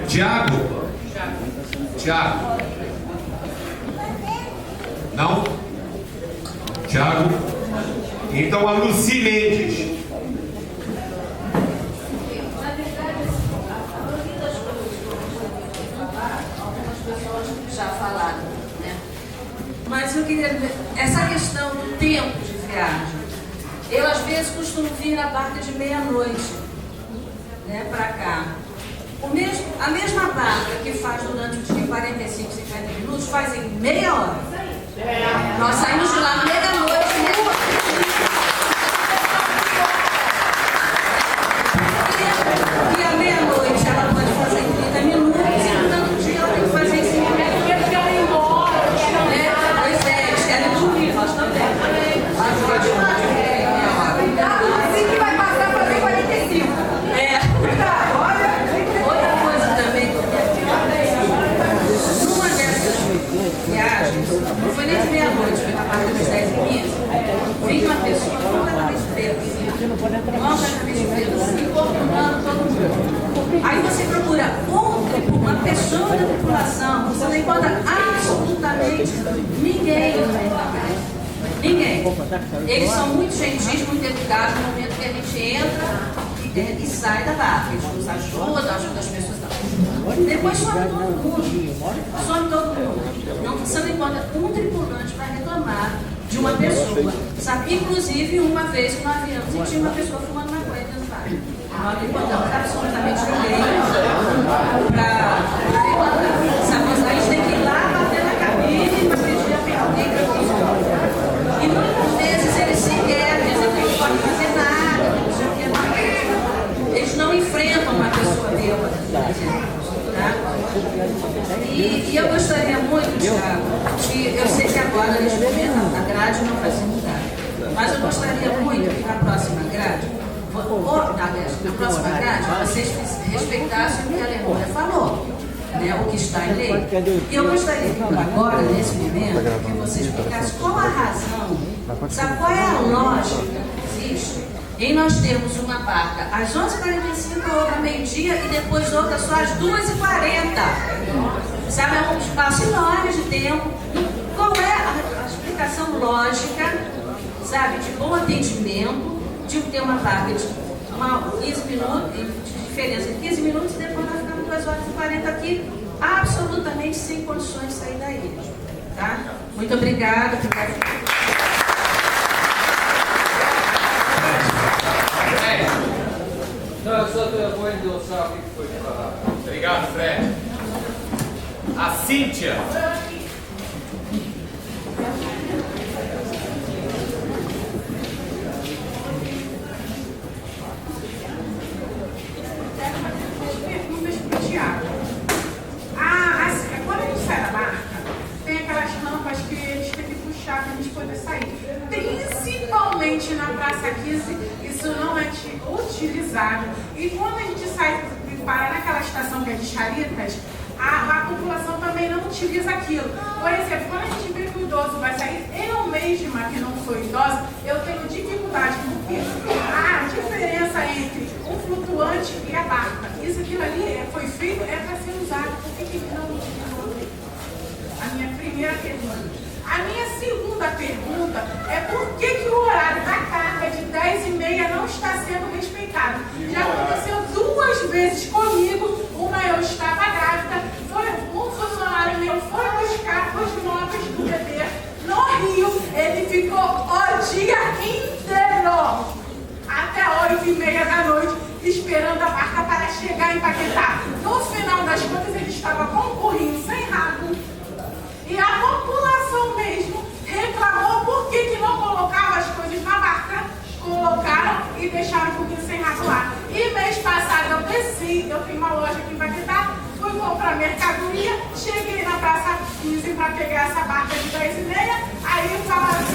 B: Tiago? Não? Tiago? Então a Lucy Mendes.
J: Na verdade, a maioria das coisas que eu gostaria de falar, algumas pessoas já falaram, né? Mas eu queria ver essa questão do tempo de viagem. Eu, às vezes, costumo vir na barca de meia-noite, né, para cá. A mesma barca que faz durante o dia 45, 50 minutos, faz em meia hora. Nós saímos de lá meia-noite. E à meia-noite ela pode fazer em 30 minutos, e durante o dia ela tem que fazer em 5 minutos. Porque eles querem ir embora. Pois é, eles querem dormir, nós também.
E: Assim que vai passar para fazer 45.
J: Outra coisa também que eu quero numa dessas viagens, não foi nem de meia-noite, foi na parte das 10h15, vem uma pessoa completamente bêbada, se importunando todo mundo. Aí você procura uma pessoa da população, você não encontra absolutamente ninguém. Eles são muito gentis, muito educados no momento que a gente entra e sai da barca. Eles nos ajudam as pessoas. Depois some todo mundo. Não, você não encontra um tripulante para reclamar de uma pessoa. Sabe? Inclusive, uma vez nós viemos e tinha uma pessoa fumando maconha dentro do barco. Nós não encontramos absolutamente ninguém para reclamar. Sabe? A gente tem que ir lá bater na cabine para pedir a alguém para vir. E muitas vezes eles sequer dizem que não podem fazer nada, não sei o que mais. Eles não enfrentam uma pessoa bêbada, por exemplo. Tá? E eu gostaria muito, Thiago, que eu sei que agora, neste momento, a grade não vai ser mudada, mas eu gostaria muito que na próxima grade, na próxima grade, vocês respeitassem o que a Alemanha falou, né, o que está em lei. E eu gostaria que agora, nesse momento, que vocês explicassem qual a razão, sabe qual é a lógica que existe em nós termos uma barca às 11h45, outra meio-dia e depois outra só às 2h40. Sabe, é um espaço enorme de tempo. Qual é a explicação lógica, sabe, de bom atendimento, de ter uma barca de 15 minutos, de diferença de 15 minutos e depois nós ficamos 2h40 aqui, absolutamente sem condições de sair daí, tá? Muito obrigada.
D: Não, eu só vou endossar o que foi falado.
B: Obrigado, Fred. A Cíntia.
H: Perguntas para o Tiago. Quando a gente sai da barca, tem aquelas rampas que eles têm que puxar para a gente poder sair. Principalmente na Praça 15, isso não é utilizado. E quando a gente sai e para naquela estação que é de Charitas, a população também não utiliza aquilo. Por exemplo, quando a gente vê que o idoso vai sair, eu mesma, que não sou idosa, eu tenho dificuldade, porque a diferença entre um flutuante e a barca, aquilo ali foi feito, para ser usado. Por que não utilizou? A minha primeira pergunta. A minha segunda pergunta é por que o horário da carga de 10h30 não está sendo respeitado? Já aconteceu 2 vezes comigo, eu estava grávida, um funcionário meu foi buscar os móveis do bebê no Rio, ele ficou o dia inteiro, até 8h30 da noite, esperando a barca para chegar em Paquetá. No final das contas, ele estava com o burrinho sem rabo, e a população mesmo reclamou por que não colocava as coisas na barca, colocaram e deixaram o burrinho sem rabo lá. E mês passado eu desci, eu tenho uma loja aqui em Paquetá, fui comprar mercadoria, cheguei na Praça 15 para pegar essa barca de 10h30, aí falaram que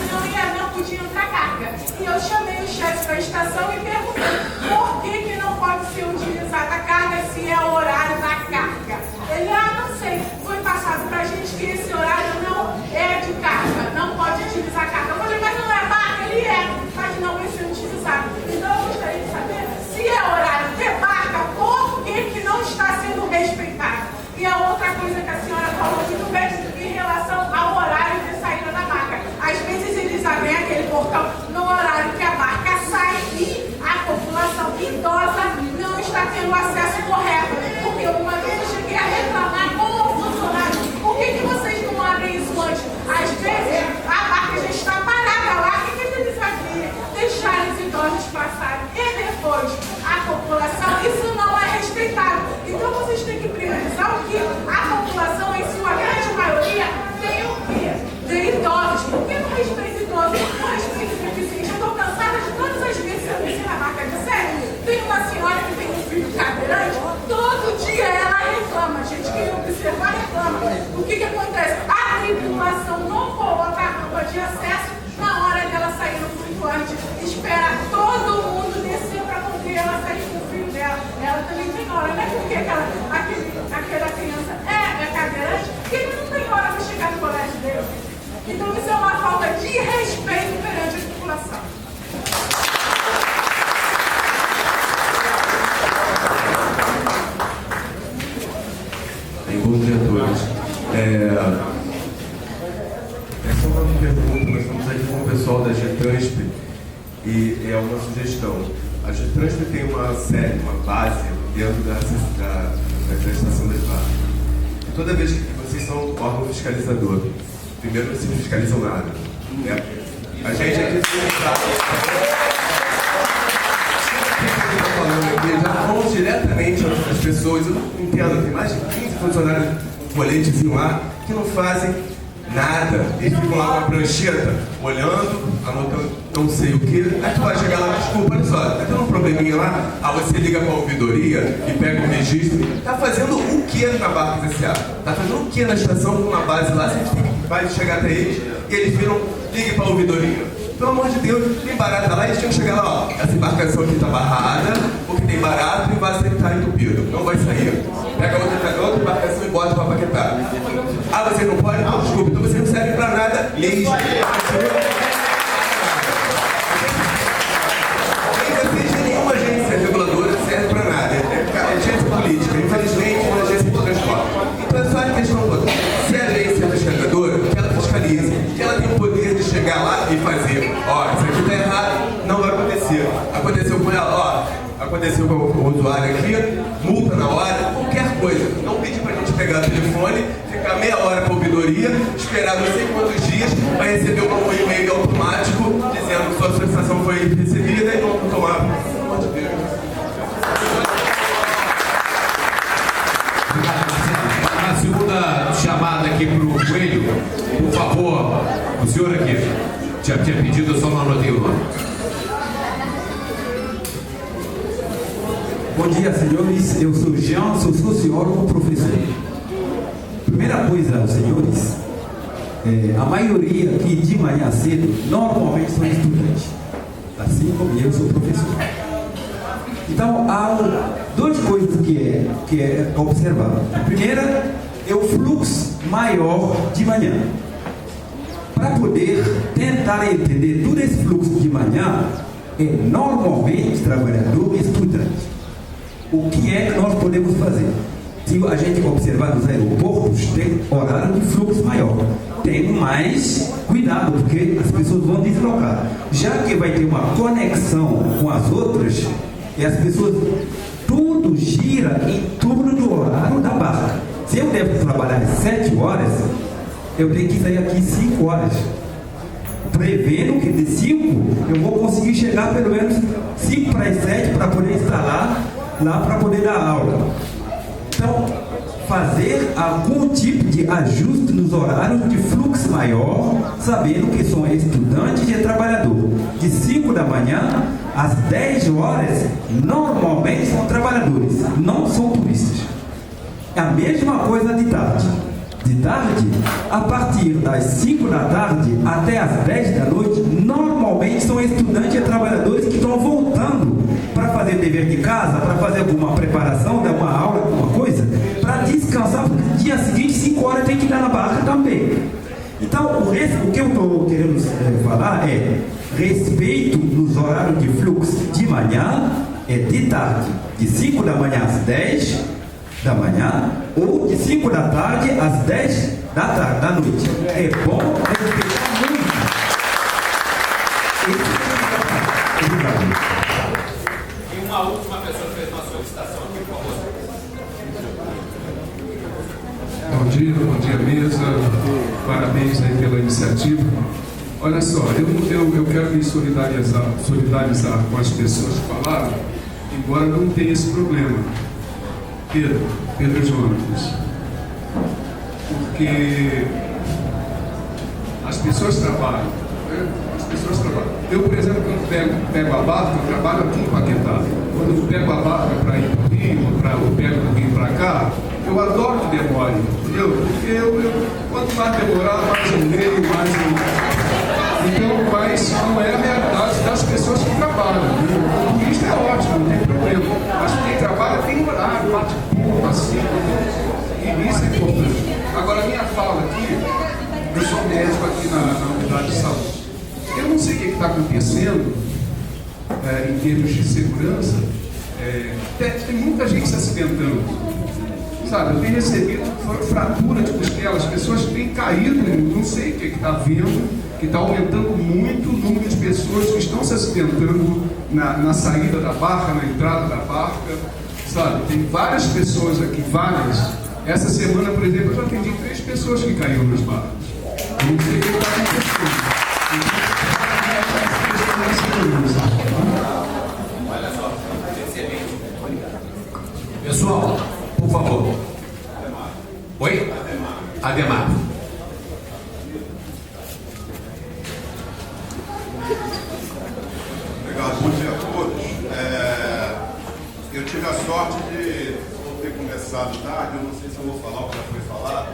H: não podia entrar carga. E eu chamei o chefe da estação e perguntei por que não pode ser utilizada a carga se é o horário da carga. Ele, não sei, foi passado para a gente que esse horário não é de carga, não pode utilizar a carga. Eu falei, mas não é barca? Ele mas não vai ser utilizado. Então eu gostaria de saber se é horário de barca, por que não está sendo respeitado? E a outra coisa que a senhora falou muito bem em relação ao horário de saída da barca. Às vezes eles abrem aquele portão no horário que a barca sai e a população idosa não está tendo acesso correto. Porque uma vez eu cheguei a reclamar com o funcionário, por que vocês não abrem isso antes? Às vezes a barca já está parada lá, o que eles abriram? Deixar os idosos passarem e depois a população, isso não é respeitado. Então vocês têm que priorizar o que a população, em sua grande maioria, tem o quê? De idosos. Por que não respeita idosos? Não respeita deficiente. Eu estou cansada de todas as vezes que eu desci na barca de sério. Tem uma senhora que tem um filho cadeirante, todo dia ela reclama, gente, quem observar reclama. O que acontece? A tripulação não coloca a rampa de acesso na hora dela sair no flutuante, espera todo mundo descer para poder ela sair com o filho dela. Ela também tem hora, não é porque aquela criança é cadeirante, que ele não tem hora para chegar no colégio dele. Então isso é uma falta de respeito perante a população.
I: Bom dia a todos. Essa é uma pergunta, nós estamos aqui com o pessoal da Getransp e é uma sugestão. A Getransp tem uma sede, uma base dentro da estação das barcas. E toda vez que vocês são órgão fiscalizador, primeiro vocês não fiscalizam nada. Né? A gente aqui já fomos diretamente às pessoas. Eu não entendo, tem mais de 15 funcionários com coletezinho lá que não fazem nada. Eles ficam lá com a prancheta, olhando, anotando não sei o que. Aí tu vai chegar lá, desculpa, olha só, tá tendo um probleminha lá. Aí você liga pra ouvidoria e pega o registro. Tá fazendo o que na Barcas S.A.? Tá fazendo o que na estação com uma base lá? Você vai chegar até eles e eles viram, ligue pra ouvidoria. Pelo amor de Deus, tem barata lá, eles tinham que chegar lá, ó, essa embarcação aqui tá barrada, porque tem barato e vai estar entupido, não vai sair. Pega outra embarcação e bota pra Paquetá. Ah, vocês não podem? Não, desculpa, então vocês não servem pra nada, leis. Nenhuma agência reguladora serve pra nada, é agência política, infelizmente é uma agência de transporte. Então é só a questão toda. Se a agência é fiscalizadora, que ela fiscalize, que ela tem o poder de chegar lá e fazer, ó, isso aqui tá errado, não vai acontecer. Aconteceu com ela, ó, aconteceu com o usuário aqui, multa na hora, qualquer coisa. Não pedir pra gente pegar o telefone, ficar esperar meia hora para ouvidoria, esperar não sei quantos dias para receber um e-mail automático dizendo que sua solicitação foi recebida e não tomar. Pelo amor de Deus.
B: Obrigado, Marcelo. Na segunda chamada aqui para o Coelho, por favor, o senhor aqui já tinha pedido, eu só não anotei o nome.
K: Bom dia, senhores. Eu sou Jean, sou sociólogo professor. Primeira coisa, senhores, a maioria aqui de manhã cedo normalmente são estudantes, assim como eu sou professor. Então, há duas coisas que é observar. A primeira é o fluxo maior de manhã. Para poder tentar entender todo esse fluxo de manhã, é normalmente trabalhador e estudante. O que é que nós podemos fazer? Se a gente observar nos aeroportos, tem horário de fluxo maior. Tem mais cuidado, porque as pessoas vão deslocar. Já que vai ter uma conexão com as outras, e as pessoas, tudo gira em torno do horário da barca. Se eu devo trabalhar 7 horas, eu tenho que sair aqui 5 horas. Prevendo que de 5 eu vou conseguir chegar pelo menos 5 para as 7 para poder estar lá para poder dar aula. Então, fazer algum tipo de ajuste nos horários de fluxo maior, sabendo que são estudantes e trabalhador. De 5 da manhã às 10 horas, normalmente são trabalhadores, não são turistas. É a mesma coisa de tarde. De tarde, a partir das 5 da tarde até as 10 da noite, normalmente são estudantes e trabalhadores que estão voltando para fazer dever de casa, para fazer alguma preparação, dar uma aula, alguma coisa, para descansar, porque no dia seguinte, 5 horas, tem que estar na barca também. Então, o que eu estou querendo falar é respeito nos horários de fluxo de manhã e de tarde, de 5 da manhã às 10 da manhã ou de 5 da tarde às 10 da noite. É bom respeitar muito. Obrigado.
B: E uma última pessoa fez uma solicitação aqui, por favor.
A: Bom dia mesa, parabéns aí pela iniciativa. Olha só, eu quero me solidarizar com as pessoas que falaram, embora não tenha esse problema. Pedro Jonas, porque as pessoas trabalham, né? As pessoas trabalham. Eu, por exemplo, quando pego a barca, eu trabalho aqui em Paquetá. Quando eu pego a barca para ir para o Rio, ou pego do Rio para cá, eu adoro que demore, entendeu? Porque quanto mais demorar, mais eu leio, mais eu... Então, mas não é a realidade das pessoas que trabalham. O turista é ótimo, não tem problema. Mas quem trabalha tem horário, bate ponto, assim. E isso é importante. Agora, a minha fala aqui, eu sou médico aqui na unidade de saúde. Eu não sei o que está acontecendo em termos de segurança. Tem muita gente se acidentando. Sabe, eu tenho recebido fratura de costela, as pessoas têm caído, não sei o que está vendo, que está aumentando muito o número de pessoas que estão se acidentando na saída da barca, na entrada da barca, sabe? Tem várias pessoas aqui, várias. Essa semana, por exemplo, eu já atendi 3 pessoas que caíram nas barcas. Eu não sei o que está acontecendo.
B: Olha só, excelente. Pessoal, por favor. Oi? Ademar.
G: Obrigado, bom dia a todos. Eu tive a sorte de não ter começado tarde, eu não sei se eu vou falar o que já foi falado,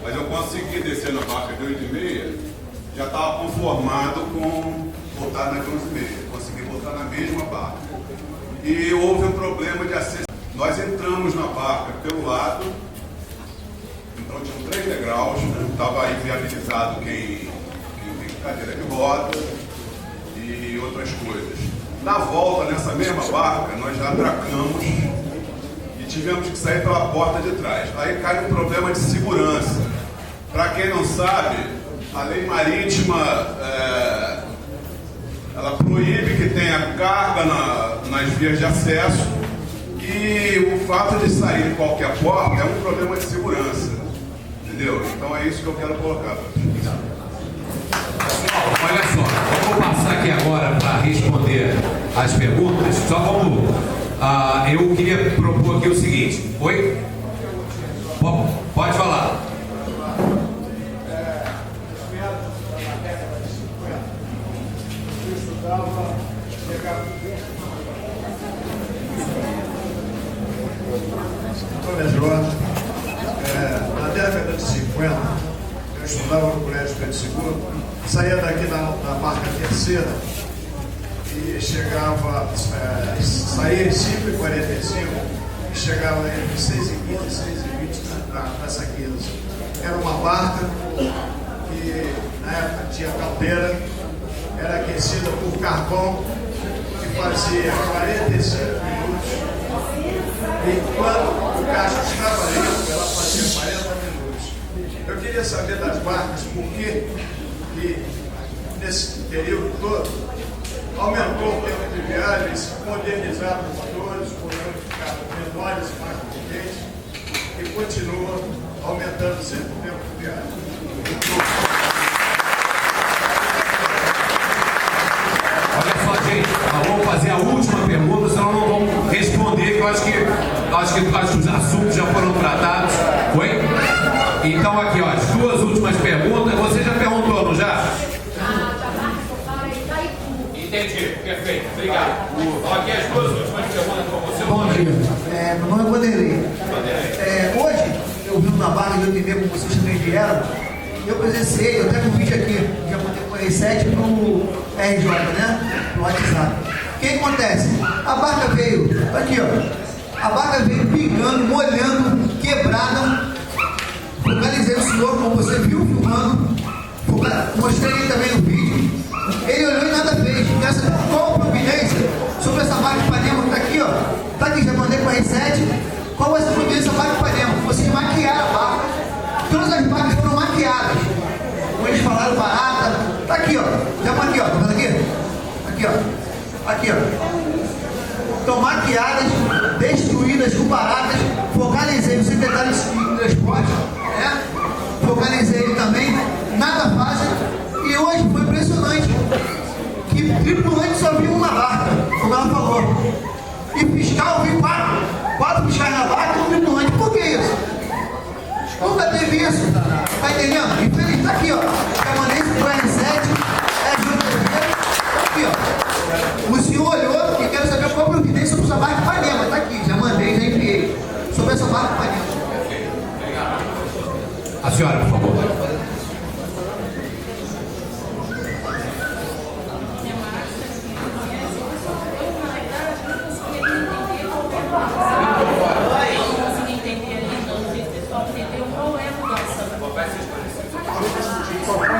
G: mas eu consegui descer na barca de 8h30, já estava conformado com voltar nas 11h30, consegui voltar na mesma barca. E houve um problema de acesso. Nós entramos na barca pelo lado, então tinham 3 degraus, estava aí viabilizado quem tem cadeira de roda e outras coisas. Na volta, nessa mesma barca, nós já atracamos e tivemos que sair pela porta de trás. Aí cai um problema de segurança. Para quem não sabe, a lei marítima ela proíbe que tenha carga nas vias de acesso e o fato de sair de qualquer porta é um problema de segurança. Entendeu? Então é isso que eu quero colocar.
B: Olha só, eu vou passar aqui agora para responder as perguntas. Só vamos. Eu queria propor aqui o seguinte. Oi? Pode falar.
G: Jorge, na década de 50, eu estudava no Colégio Pedro II, saía daqui na marca terceira e chegava, saía em 5h45 e chegava entre 6h15 e 6h20 na Saquinas. Era uma barca que na época tinha caldeira, era aquecida por carvão, que fazia 45 minutos. Enquanto o gasto estava limpo, ela fazia 40 minutos. Eu queria saber das barcas por que nesse período todo aumentou o tempo de viagem, se modernizaram os motores, os motores ficaram menores e mais potentes, e continua aumentando sempre o tempo de viagem.
B: Olha só, gente, vamos fazer a última pergunta, senão não vamos responder, que eu acho que os assuntos já foram tratados. Oi? Então aqui, ó, as duas últimas perguntas. Você já perguntou, não já? Entendi, perfeito, obrigado. Aqui as duas últimas perguntas com você.
C: Bom dia, meu nome é Vanderlei. Hoje, eu vi na barra de UTV, como vocês também vieram, eu presenciei, eu tenho um vídeo aqui, já mandei com o R7 pro RJ, né? No WhatsApp. O que acontece? A barca veio, aqui ó, a barca veio pingando, molhando, quebrada. Focalizei o senhor, como você viu filmando, mostrei ele também no vídeo. Ele olhou e nada fez. Quer saber qual a providência sobre essa barca de Ipanema que está aqui, ó? Está aqui, já mandei com a R7. Qual vai ser a providência da barca de Ipanema? Vocês maquiaram a barca. Todas as barcas foram maquiadas. Como eles falaram, barata. Está aqui, ó. Já mandei, ó. Tá vendo aqui? Aqui, ó. Aqui, ó. Estão maquiadas, destruídas com baratas. Focalizei o secretário de transporte, né? Focalizei ele também. Nada fácil. E hoje foi impressionante que tripulante só viu uma barca, como ela falou. E fiscal viu quatro fiscais na barca e um tripulante. Por que isso? Nunca teve isso. Tá entendendo? Infeliz, tá aqui, ó. Já mandei isso pro R7, aqui, ó. O senhor olhou e quero saber qual a providência sobre essa barca de Ipanema. Tá aqui, já mandei, já enviei. Sobre essa barca de Ipanema.
B: A senhora, por favor.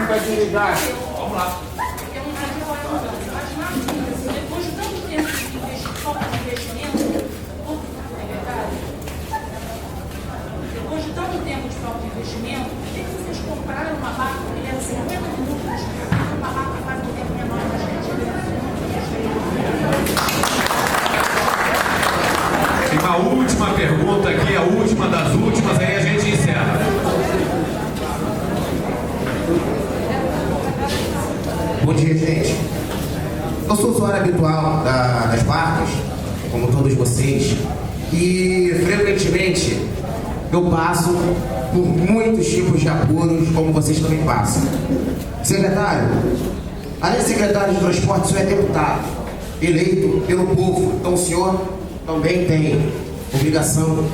H: Vai desligar.
B: Vamos lá.
H: Depois de tanto tempo de falta de investimento, depois de tanto tempo de falta de investimento, por que vocês compraram uma barca que era 50 minutos? Uma barca faz um tempo menor da gente.
B: Tem uma última pergunta aqui, a última das últimas, aí a gente encerra.
L: Bom dia, gente. Eu sou usuário habitual das barcas, como todos vocês, e frequentemente eu passo por muitos tipos de apuros, como vocês também passam. Secretário, além de secretário de transporte, o senhor é deputado, eleito pelo povo, então o senhor também tem obrigação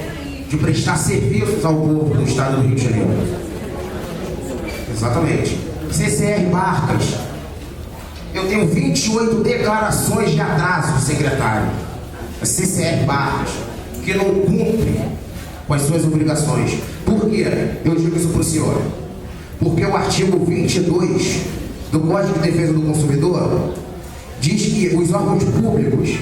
L: de prestar serviços ao povo do estado do Rio de Janeiro. Exatamente. CCR Barcas. Eu tenho 28 declarações de atraso, secretário. CCR Barcas, que não cumpre com as suas obrigações. Por quê? Eu digo isso para o senhor. Porque o artigo 22 do Código de Defesa do Consumidor diz que os órgãos públicos,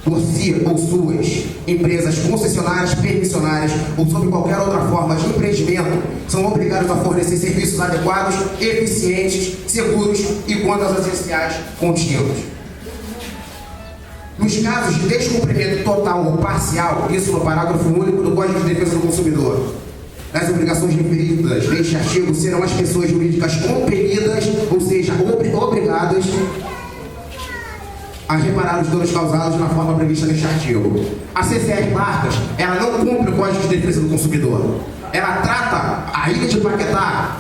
L: por si ou suas empresas concessionárias, permissionárias ou sob qualquer outra forma de empreendimento, são obrigados a fornecer serviços adequados, eficientes, seguros e contas essenciais contínuos. Nos casos de descumprimento total ou parcial, isso no parágrafo único do Código de Defesa do Consumidor, das obrigações referidas neste artigo serão as pessoas jurídicas compelidas, ou seja, obrigadas a reparar os danos causados na forma prevista neste artigo. A CCR Barcas, ela não cumpre o Código de Defesa do Consumidor. Ela trata a ilha de Paquetá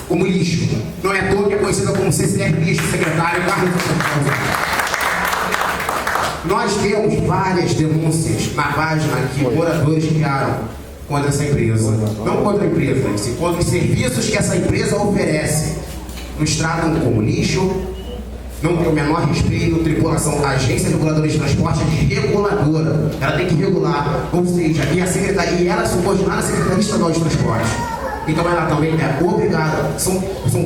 L: como lixo. Não é à toa que é conhecida como CCR Lixo, secretário Carlos Souza. Nós temos várias denúncias na página que moradores criaram contra essa empresa. Não contra a empresa, mas contra os serviços que essa empresa oferece. Nos tratam como lixo, não tem o menor respeito. Tripulação, a Agência Reguladora de Transporte é reguladora. Ela tem que regular, ou seja, e a secretaria, e ela é subordinada à Secretaria Estadual de Transporte. Então ela também é obrigada, são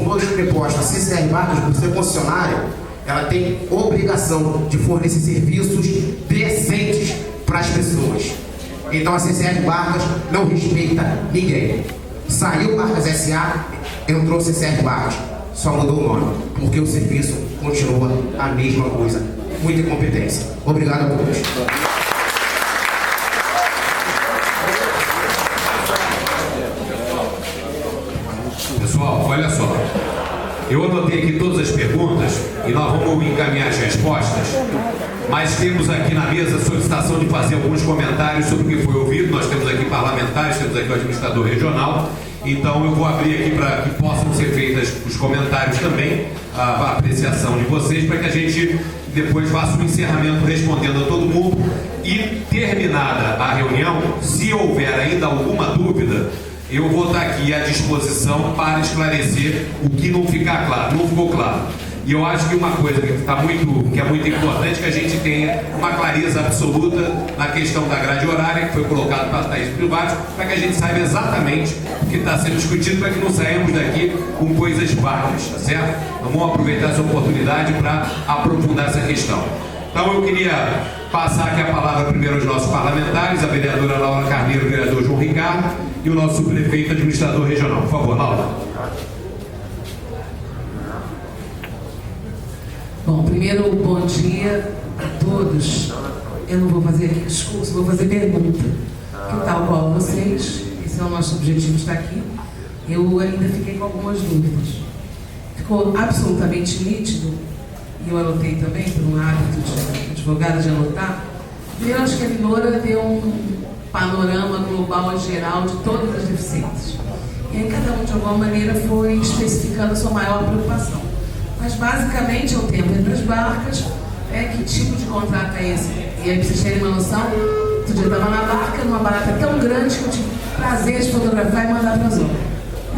L: todos prepostos. A CCR Barcas, por ser concessionária, ela tem obrigação de fornecer serviços decentes para as pessoas. Então a CCR Barcas não respeita ninguém. Saiu Barcas SA, entrou CCR Barcas. Só mudou o nome, porque o serviço continua a mesma coisa. Muita incompetência. Obrigado a todos.
B: Pessoal, olha só. Eu anotei aqui todas as perguntas e nós vamos encaminhar as respostas, mas temos aqui na mesa a solicitação de fazer alguns comentários sobre o que foi ouvido. Nós temos aqui parlamentares, temos aqui o administrador regional, então eu vou abrir aqui para que possam ser feitos os comentários também, a apreciação de vocês, para que a gente depois faça o encerramento respondendo a todo mundo e, terminada a reunião, se houver ainda alguma dúvida, eu vou estar aqui à disposição para esclarecer o que não ficar claro, não ficou claro. E eu acho que uma coisa que é muito importante, que a gente tenha uma clareza absoluta na questão da grade horária, que foi colocado para Thaís Privados, para que a gente saiba exatamente o que está sendo discutido, para que não saímos daqui com coisas vagas, tá certo? Então vamos aproveitar essa oportunidade para aprofundar essa questão. Então eu queria passar aqui a palavra primeiro aos nossos parlamentares, a vereadora Laura Carneiro, o vereador João Ricardo e o nosso prefeito administrador regional. Por favor, Laura.
F: Bom, primeiro, bom dia a todos. Eu não vou fazer aqui discurso, vou fazer pergunta. Que tal qual vocês, esse é o nosso objetivo estar aqui. Eu ainda fiquei com algumas dúvidas. Ficou absolutamente nítido, e eu anotei também, por um hábito de advogada de anotar. Primeiro, acho que a Vinora deu um panorama global geral de todas as deficiências. E aí cada um, de alguma maneira, foi especificando a sua maior preocupação. Mas, basicamente, é o tempo entre as barcas, que tipo de contrato é esse? E aí, pra vocês terem uma noção, outro dia eu estava na barca, numa barca tão grande que eu tive prazer de fotografar e mandar para a zona.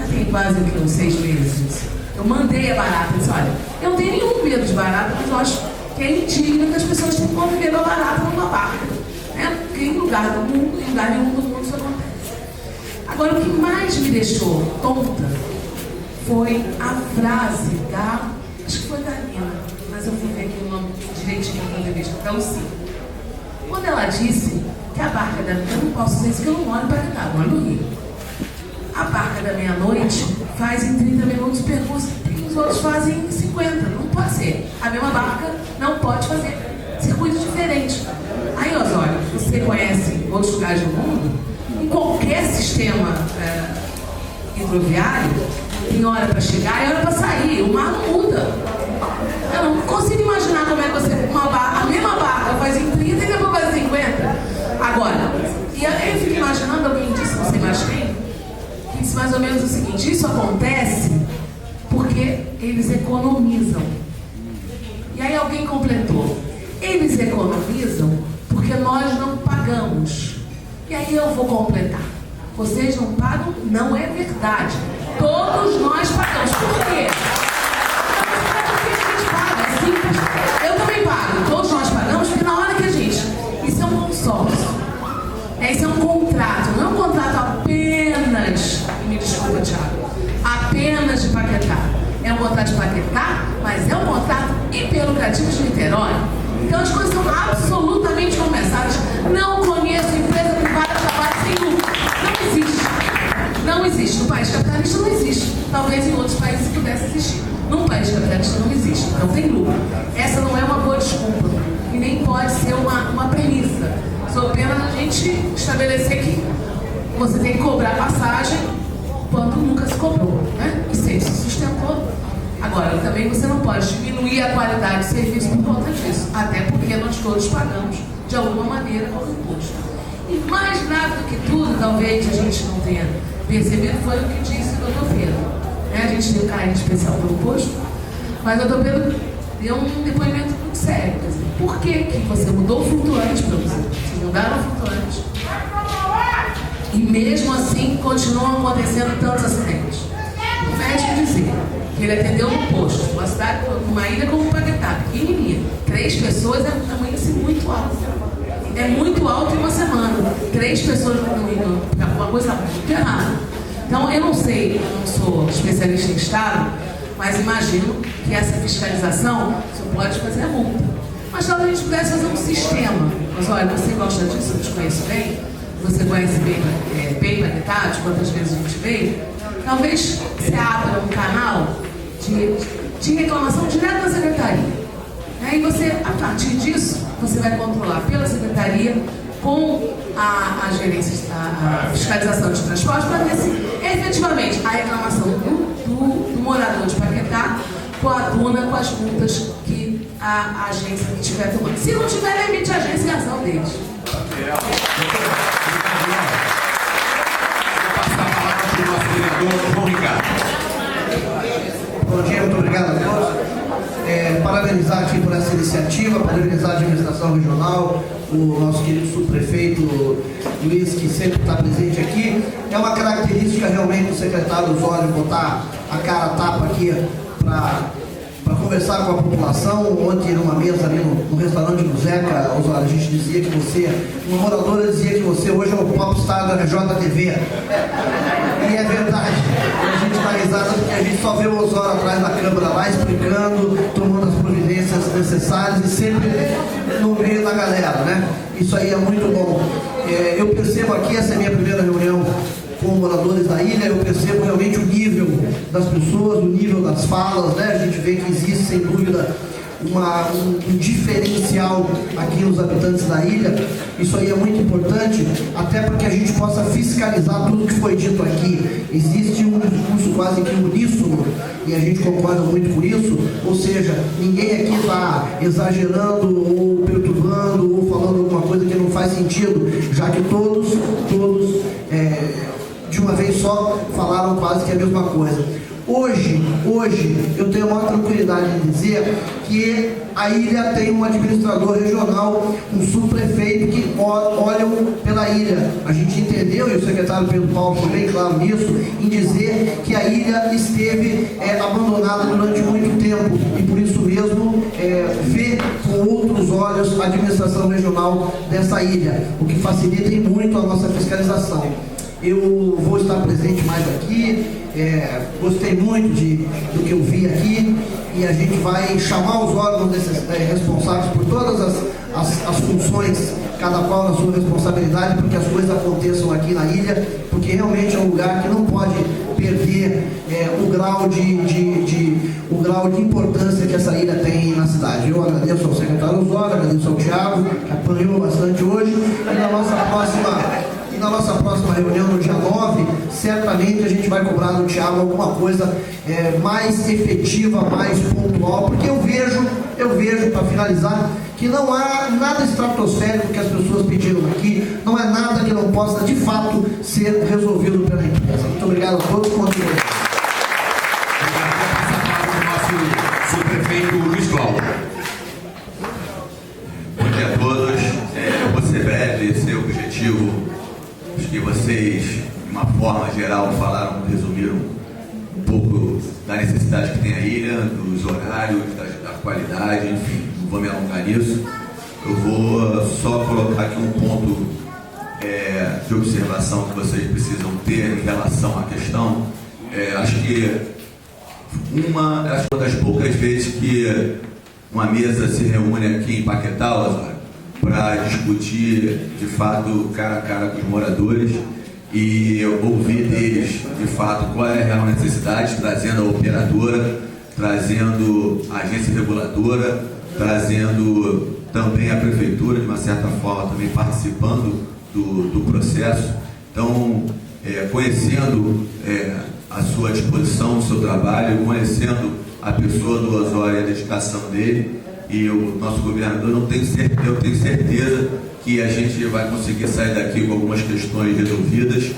F: Já tem quase uns 6 meses. Eu mandei a barata e disse, olha, eu não tenho nenhum medo de barata, mas eu acho que é indigno que as pessoas tenham que conviver com a barata numa barca. Porque em lugar nenhum do mundo isso acontece. Agora, o que mais me deixou tonta foi a frase da, acho que foi da Nina, mas eu vou ver aqui o nome direitinho na entrevista, da Lucy. Quando ela disse que a barca da eu não posso dizer isso que eu não moro em Paquetá, eu moro no Rio. A barca da meia-noite faz em 30 minutos percurso e os outros fazem em 50. Não pode ser. A mesma barca não pode fazer circuito diferente. Aí, Osório, você conhece outros lugares do mundo? Em qualquer sistema hidroviário, tem hora para chegar e hora para sair. O mar não muda. Eu não consigo imaginar como é que você, a mesma barca faz em 30 e depois faz em 50. Agora, e aí eu fico imaginando, alguém disse, não sei mais quem, que disse mais ou menos o seguinte: isso acontece porque eles economizam. E aí alguém completou: eles economizam porque nós não pagamos. E aí eu vou completar: vocês não pagam? Não é verdade. Todos nós pagamos. Por quê? Porque a gente paga, é simples. Eu também pago. Todos nós pagamos porque na hora que a gente... Isso é um consórcio. Isso é um contrato. Não é um contrato apenas, me desculpa, Thiago, apenas de Paquetá. É um contrato de Paquetá, mas é um contrato hiperlucrativo de Niterói. Então as coisas são absolutamente compensadas. Não conheço empresa privada que trabalha sem lucro. Não existe. Não existe. No país capitalista não existe. Talvez em outros países pudesse existir. Num país capitalista não existe. Não tem lucro. Essa não é uma boa desculpa. E nem pode ser uma premissa. Só pena a gente estabelecer que você tem que cobrar passagem quando nunca se cobrou, né? E sempre se sustentou. Agora, também você não pode diminuir a qualidade de serviço por conta disso, até porque nós todos pagamos de alguma maneira com o imposto. E mais grave do que tudo, talvez a gente não tenha percebido, foi o que disse o doutor Pedro. A gente tem um carinho especial pelo posto, mas o doutor Pedro deu um depoimento muito sério. Quer dizer, por que você mudou o flutuante para você? Vocês mudaram o flutuante. E mesmo assim continuam acontecendo tantos acidentes. O médico dizer que ele atendeu no posto, uma cidade, uma ilha como Paquetá, pequenininha. 3 pessoas é um índice muito alto. É muito alto em uma semana. 3 pessoas é uma coisa muito errada. Então, eu não sei, eu não sou especialista em Estado, mas imagino que essa fiscalização só pode fazer a multa. Mas talvez a gente pudesse fazer um sistema. Mas olha, você gosta disso, eu te conheço bem, você conhece bem Paquetá, de quantas vezes a gente veio. Talvez você abra um canal de reclamação direto da secretaria. E você, a partir disso, você vai controlar pela secretaria com a gerência, a fiscalização de transporte, para ver se efetivamente a reclamação do morador de Paquetá coaduna com as multas que a agência estiver tomando. Se não tiver, emite a agência em razão deles.
C: Bom dia, muito obrigado a todos. Parabenizar aqui por essa iniciativa, parabenizar a administração regional, o nosso querido subprefeito Luiz, que sempre está presente aqui. É uma característica realmente do secretário Osório botar a cara a tapa aqui para conversar com a população. Ontem, numa mesa ali no restaurante do Zeca, Osório, a gente dizia que você, uma moradora dizia que você hoje é o popstar da RJTV. E é verdade. A gente está risada porque a gente só vê o Osório atrás da câmera lá, explicando, tomando as providências necessárias e sempre no meio da galera, né? Isso aí é muito bom. Eu percebo aqui, essa é a minha primeira reunião com moradores da ilha, eu percebo realmente o nível das pessoas, o nível das falas, né? A gente vê que existe, sem dúvida, um diferencial aqui nos habitantes da ilha. Isso aí é muito importante, até para que a gente possa fiscalizar tudo que foi dito aqui. Existe um discurso quase que uníssono, e a gente concorda muito com isso, ou seja, ninguém aqui está exagerando ou perturbando ou falando alguma coisa que não faz sentido, já que todos de uma vez só falaram quase que a mesma coisa. Hoje, eu tenho a maior tranquilidade de dizer que a ilha tem um administrador regional, um subprefeito que olham pela ilha. A gente entendeu, e o secretário Pedro Paulo foi bem claro nisso, em dizer que a ilha esteve abandonada durante muito tempo e por isso mesmo vê com outros olhos a administração regional dessa ilha, o que facilita muito a nossa fiscalização. Eu vou estar presente mais aqui, gostei muito do que eu vi aqui, e a gente vai chamar os órgãos responsáveis por todas as funções, cada qual na sua responsabilidade, para que as coisas aconteçam aqui na ilha, porque realmente é um lugar que não pode perder o grau de importância que essa ilha tem na cidade. Eu agradeço ao secretário Osório, agradeço ao Thiago, que apanhou bastante hoje, e na nossa próxima reunião, no dia 9, certamente a gente vai cobrar do Thiago alguma coisa mais efetiva, mais pontual, porque eu vejo, para finalizar, que não há nada estratosférico que as pessoas pediram aqui, não é nada que não possa, de fato, ser resolvido pela empresa. Muito obrigado a todos. Continue.
B: Nosso subprefeito Luiz Cláudio.
M: Bom dia a todos. Eu vou ser breve, esse é o objetivo. Acho que vocês, de uma forma geral, resumiram um pouco da necessidade que tem a ilha, dos horários, da qualidade, enfim, não vou me alongar nisso. Eu vou só colocar aqui um ponto de observação que vocês precisam ter em relação à questão. Acho que uma das poucas vezes que uma mesa se reúne aqui em Paquetá, para discutir de fato cara a cara com os moradores e ouvir deles de fato qual é a real necessidade, trazendo a operadora, trazendo a agência reguladora, trazendo também a prefeitura, de uma certa forma também participando do processo, Então, conhecendo a sua disposição, o seu trabalho, conhecendo a pessoa do Osório e a dedicação dele, e o nosso governador, eu tenho certeza que a gente vai conseguir sair daqui com algumas questões resolvidas.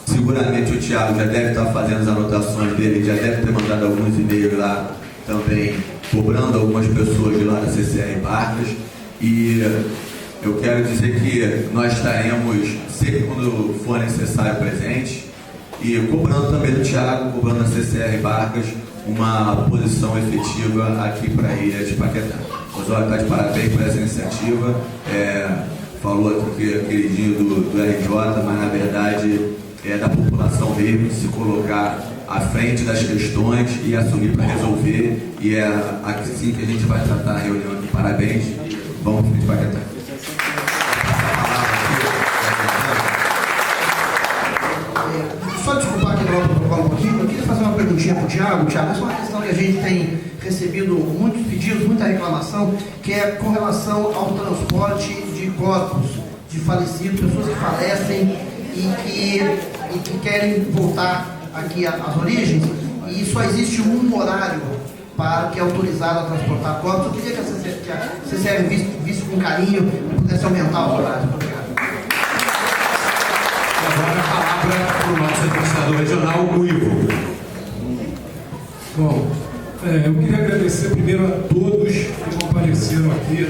M: Seguramente o Thiago já deve estar fazendo as anotações dele, já deve ter mandado alguns e-mails lá também, cobrando algumas pessoas de lá da CCR Barcas, e eu quero dizer que nós estaremos, sempre quando for necessário, presentes, e cobrando também do Thiago, cobrando da CCR Barcas, uma posição efetiva aqui para a ilha de Paquetá. O Osório está de parabéns por essa iniciativa, falou aqui que é queridinho do RJ, mas na verdade é da população mesmo se colocar à frente das questões e assumir para resolver, e é assim que a gente vai tratar a reunião aqui. Parabéns, vamos para frente, Paquetá.
N: Só desculpar aqui um pouquinho, eu queria fazer uma perguntinha para o Thiago. Thiago, essa é uma questão que a gente tem recebido muitos pedidos, muita reclamação, que é com relação ao transporte de corpos de falecidos, pessoas que falecem e que querem voltar aqui às origens, e só existe um horário para que é autorizado a transportar corpos. Eu queria que a CCR visse com carinho e pudesse aumentar o horário. Obrigado.
B: Agora a palavra para o nosso administrador regional, o Ivo.
A: Bom, eu queria agradecer primeiro a todos que compareceram aqui,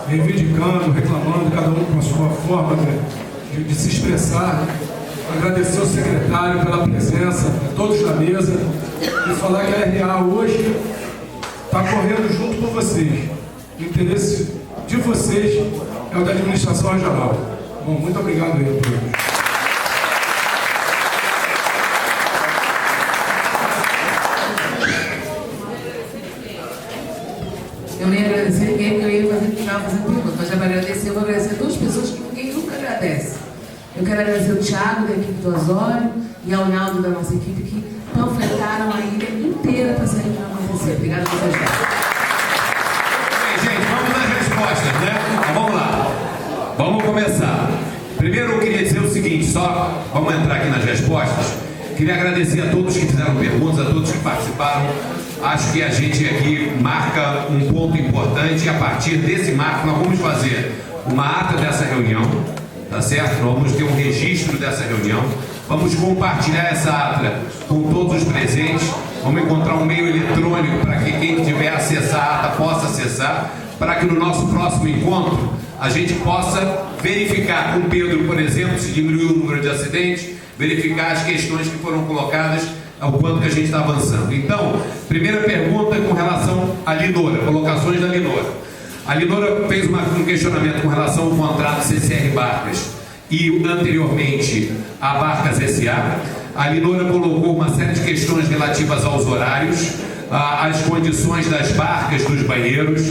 A: reivindicando, reclamando, cada um com a sua forma de se expressar. Agradecer ao secretário pela presença, a todos na mesa, e falar que a RA hoje está correndo junto com vocês. O interesse de vocês é o da administração regional. Bom, muito obrigado aí a todos.
F: Eu nem agradecer ninguém, porque eu ia fazendo pergunta, mas já para agradecer, eu vou agradecer duas pessoas que ninguém nunca agradece. Eu quero agradecer o Thiago, da equipe do Osório, e ao Naldo, da nossa equipe, que panfletaram a ilha inteira para essa reunião acontecer. Obrigada por vocês.
B: Bem, gente, vamos nas respostas, né? Então, vamos lá. Vamos começar. Primeiro eu queria dizer o seguinte, só vamos entrar aqui nas respostas. Queria agradecer a todos que fizeram perguntas, a todos que participaram. Acho que a gente aqui marca um ponto importante, e a partir desse marco nós vamos fazer uma ata dessa reunião, tá certo? Nós vamos ter um registro dessa reunião, vamos compartilhar essa ata com todos os presentes, vamos encontrar um meio eletrônico para que quem tiver acesso à ata possa acessar, para que no nosso próximo encontro a gente possa verificar com o Pedro, por exemplo, se diminuiu o número de acidentes, verificar as questões que foram colocadas, ao quanto que a gente está avançando. Então, primeira pergunta com relação à Linora, colocações da Linora. A Linora fez um questionamento com relação ao contrato CCR Barcas e anteriormente a Barcas SA. A Linora colocou uma série de questões relativas aos horários, às condições das barcas, dos banheiros.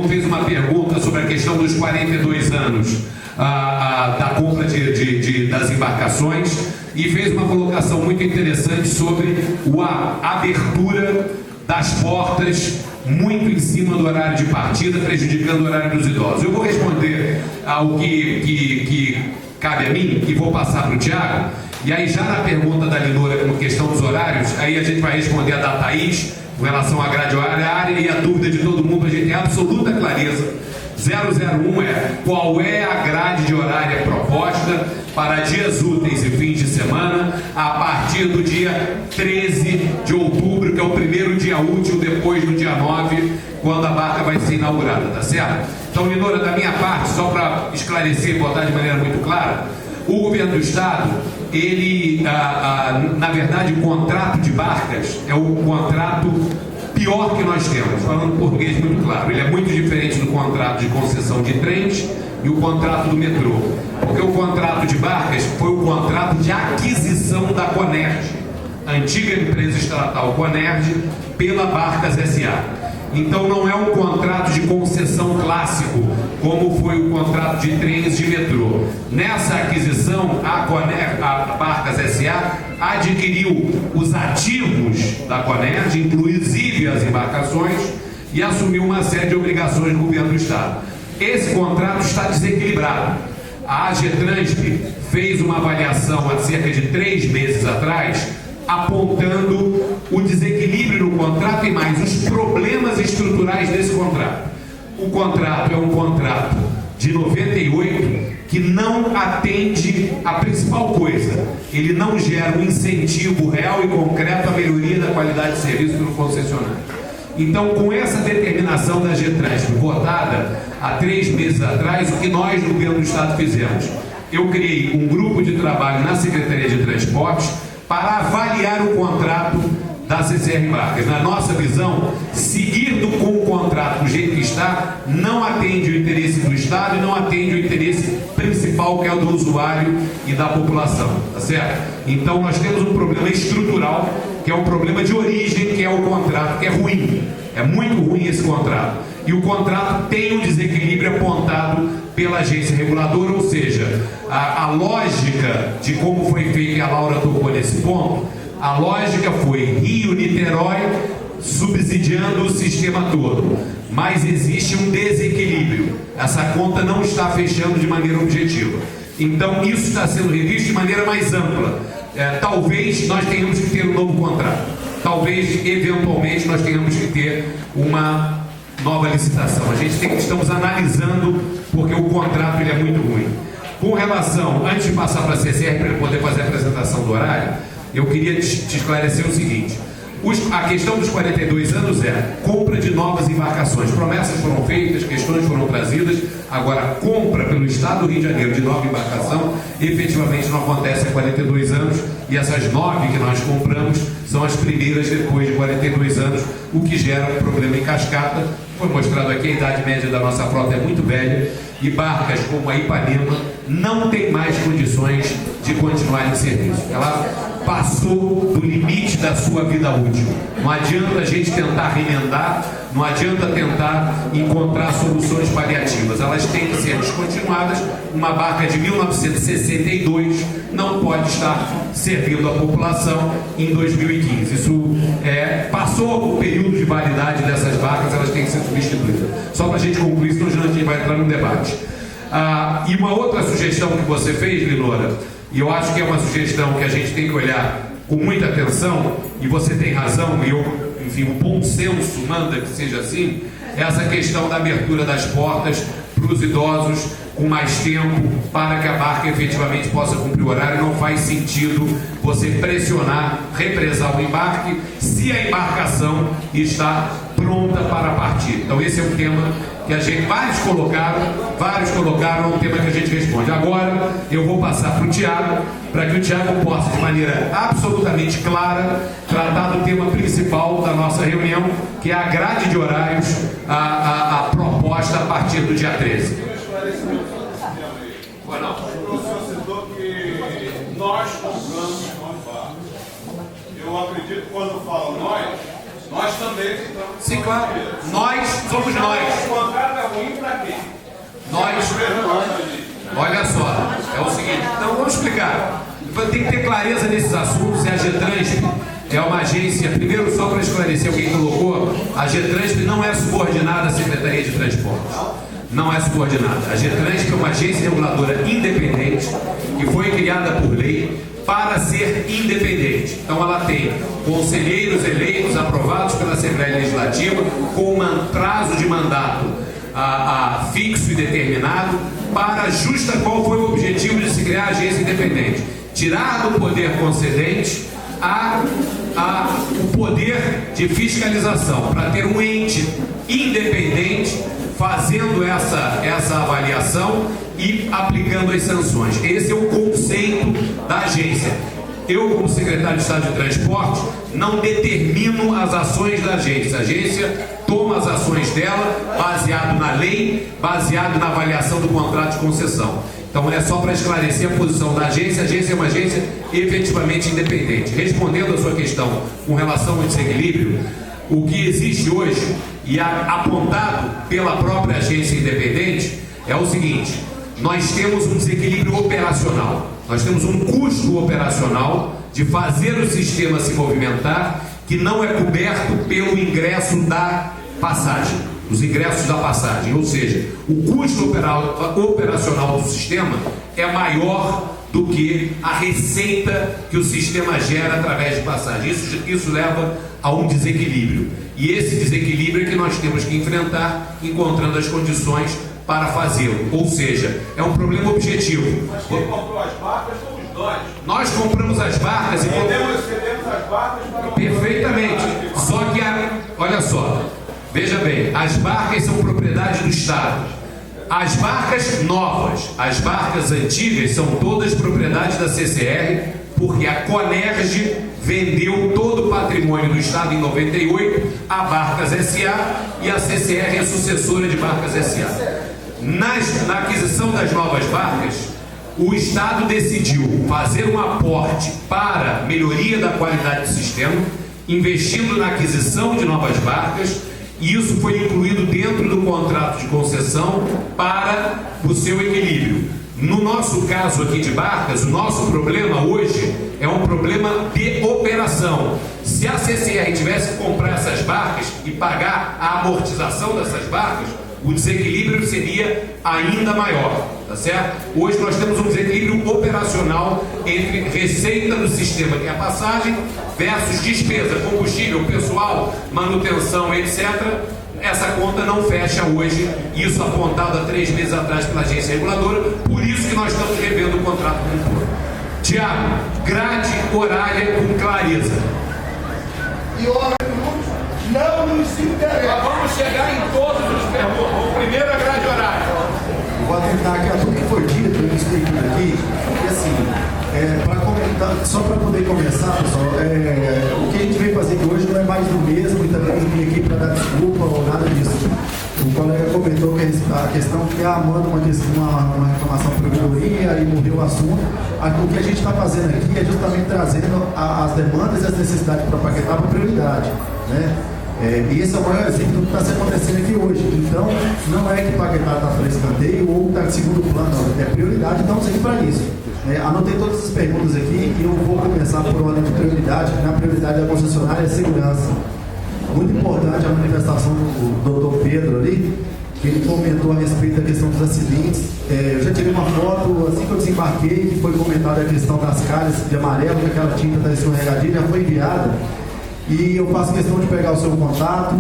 B: Fez uma pergunta sobre a questão dos 42 anos da compra das embarcações, e fez uma colocação muito interessante sobre a abertura das portas muito em cima do horário de partida, prejudicando o horário dos idosos. Eu vou responder ao que cabe a mim e vou passar para o Thiago, e aí já na pergunta da Linora com questão dos horários, aí a gente vai responder a da Thaís com relação à grade horária, e a dúvida de todo mundo, a gente tem absoluta clareza. 001 é qual é a grade de horária proposta para dias úteis e fins de semana a partir do dia 13 de outubro, que é o primeiro dia útil depois do dia 9, quando a barca vai ser inaugurada, tá certo? Então, Linora, da minha parte, só para esclarecer e botar de maneira muito clara, o governo do estado, ele, na verdade, o contrato de barcas é o contrato pior que nós temos, falando português muito claro. Ele é muito diferente do contrato de concessão de trens e o contrato do metrô, porque o contrato de barcas foi o contrato de aquisição da Conerj, a antiga empresa estatal Conerj, pela Barcas SA. Então não é um contrato de concessão clássico, como foi o contrato de trens de metrô. Nessa aquisição, a Barcas SA adquiriu os ativos da Conerj, inclusive as embarcações, e assumiu uma série de obrigações do governo do estado. Esse contrato está desequilibrado. A AGETRANSP fez uma avaliação há cerca de 3 meses atrás, apontando o desequilíbrio no contrato e mais os problemas estruturais desse contrato. O contrato é um contrato de 98 que não atende a principal coisa. Ele não gera um incentivo real e concreto à melhoria da qualidade de serviço pelo concessionário. Então, com essa determinação da AGETRANSP votada há 3 meses atrás, o que nós no governo do Estado fizemos? Eu criei um grupo de trabalho na Secretaria de Transportes para avaliar o contrato da CCR Barcas. Na nossa visão, seguir com o contrato do jeito que está não atende o interesse do Estado e não atende o interesse principal, que é o do usuário e da população, tá certo? Então nós temos um problema estrutural, que é um problema de origem, que é o contrato, que é ruim. É muito ruim esse contrato. E o contrato tem um desequilíbrio apontado pela agência reguladora, ou seja, a lógica de como foi feita, e a Laura tocou nesse ponto, a lógica foi Rio-Niterói subsidiando o sistema todo, mas existe um desequilíbrio. Essa conta não está fechando de maneira objetiva. Então isso está sendo revisto de maneira mais ampla. Talvez nós tenhamos que ter um novo contrato. Talvez, eventualmente, nós tenhamos que ter uma nova licitação. Estamos analisando, porque o contrato ele é muito ruim. Com relação, antes de passar para a CCR para ele poder fazer a apresentação do horário, eu queria te esclarecer o seguinte: a questão dos 42 anos é compra de novas embarcações. Promessas foram feitas, questões foram trazidas. Agora, compra pelo Estado do Rio de Janeiro de nova embarcação, efetivamente não acontece há 42 anos, e essas 9 que nós compramos são as primeiras depois de 42 anos, o que gera um problema em cascata. Foi mostrado aqui, a idade média da nossa frota é muito velha, e barcas como a Ipanema não tem mais condições de continuar em serviço. Ela passou do limite da sua vida útil. Não adianta a gente tentar remendar, não adianta tentar encontrar soluções paliativas. Elas têm que ser descontinuadas. Uma barca de 1962 não pode estar servindo a população em 2015. Isso passou o período de validade dessas barcas, elas têm que ser substituídas. Só para a gente concluir, senão a gente vai entrar no debate. E uma outra sugestão que você fez, Linora, e eu acho que é uma sugestão que a gente tem que olhar com muita atenção, e você tem razão, e enfim, o bom senso manda que seja assim, é essa questão da abertura das portas para os idosos com mais tempo, para que a barca efetivamente possa cumprir o horário. Não faz sentido você pressionar, represar o embarque, se a embarcação está pronta para partir. Então esse é um tema que vários colocaram, é um tema que a gente responde. Agora eu vou passar para o Tiago, para que o Tiago possa, de maneira absolutamente clara, tratar do tema principal da nossa reunião, que é a grade de horários, a proposta a partir do dia 13.
O: O senhor citou que nós compramos uma barca. Eu acredito que quando falo nós também ficamos.
B: Sim, claro. Nós somos nós.
O: O contrato é ruim para quem?
B: Nós. Olha só, é o seguinte, então vamos explicar. Tem que ter clareza nesses assuntos. E a AGETRANSP é uma agência, primeiro, só para esclarecer o que colocou, a AGETRANSP não é subordinada à Secretaria de Transportes. Não é subordinada. A AGETRANSP é uma agência reguladora independente que foi criada por lei para ser independente. Então ela tem conselheiros eleitos, aprovados pela Assembleia Legislativa, com um prazo de mandato fixo e determinado, para qual foi o objetivo de se criar a agência independente? Tirar do poder concedente o poder de fiscalização, para ter um ente independente fazendo essa avaliação e aplicando as sanções. Esse é o conceito da agência. Eu, como secretário de Estado de Transporte, não determino as ações da agência. A agência toma as ações dela baseado na lei, baseado na avaliação do contrato de concessão. Então é só para esclarecer a posição da agência. A agência é uma agência efetivamente independente. Respondendo a sua questão com relação ao desequilíbrio, o que existe hoje, e apontado pela própria agência independente, é o seguinte: nós temos um desequilíbrio operacional, nós temos um custo operacional de fazer o sistema se movimentar, que não é coberto pelo ingresso da passagem, os ingressos da passagem, ou seja, o custo operacional do sistema é maior do que a receita que o sistema gera através de passagem. Isso leva a um desequilíbrio. E esse desequilíbrio é que nós temos que enfrentar, encontrando as condições para fazê-lo. Ou seja, é um problema objetivo.
O: Mas quem comprou as barcas somos nós.
B: Nós compramos as barcas e
O: Cedemos as barcas para...
B: Perfeitamente. Só que, olha só, veja bem, as barcas são propriedade do Estado. As barcas novas, as barcas antigas são todas propriedade da CCR, porque a Conerge vendeu todo o patrimônio do Estado em 98 a Barcas S.A. e a CCR é sucessora de Barcas S.A. Na aquisição das novas barcas, o Estado decidiu fazer um aporte para melhoria da qualidade do sistema, investindo na aquisição de novas barcas, e isso foi incluído dentro do contrato de concessão para o seu equilíbrio. No nosso caso aqui de barcas, o nosso problema hoje é um problema de operação. Se a CCR tivesse que comprar essas barcas e pagar a amortização dessas barcas, o desequilíbrio seria ainda maior, tá certo? Hoje nós temos um desequilíbrio operacional entre receita do sistema, que é a passagem, versus despesa, combustível, pessoal, manutenção, etc. Essa conta não fecha hoje, isso apontado há 3 meses atrás pela agência reguladora, por isso que nós estamos revendo o contrato como um todo. Tiago, grade horária com clareza.
G: E hora não nos interessa.
B: Vamos chegar em todos os perguntas. O primeiro é a grade horária.
C: Vou tentar aqui a tudo que foi dito, eu expliquei aqui, e assim, para comentar, só para poder começar, pessoal, o que a gente veio fazer aqui hoje não é mais do mesmo, e também não vim aqui para dar desculpa ou nada disso. O colega comentou que a questão que a Amanda uma reclamação por melhoria e morreu o assunto. O que a gente está fazendo aqui é justamente trazendo as demandas e as necessidades para Paquetá para prioridade, né? E esse é o maior exemplo do que está se acontecendo aqui hoje. Então, não é que Paquetá está para escanteio ou está em segundo plano, não. É prioridade, estamos aqui para isso. Anotei todas as perguntas aqui e eu vou começar por ordem de prioridade, que na prioridade da concessionária é segurança. Muito importante a manifestação do doutor Pedro ali, que ele comentou a respeito da questão dos acidentes. Eu já tirei uma foto assim que eu desembarquei, que foi comentada a questão das calhas de amarelo, que aquela tinta da escorregadia já foi enviada. E eu faço questão de pegar o seu contato,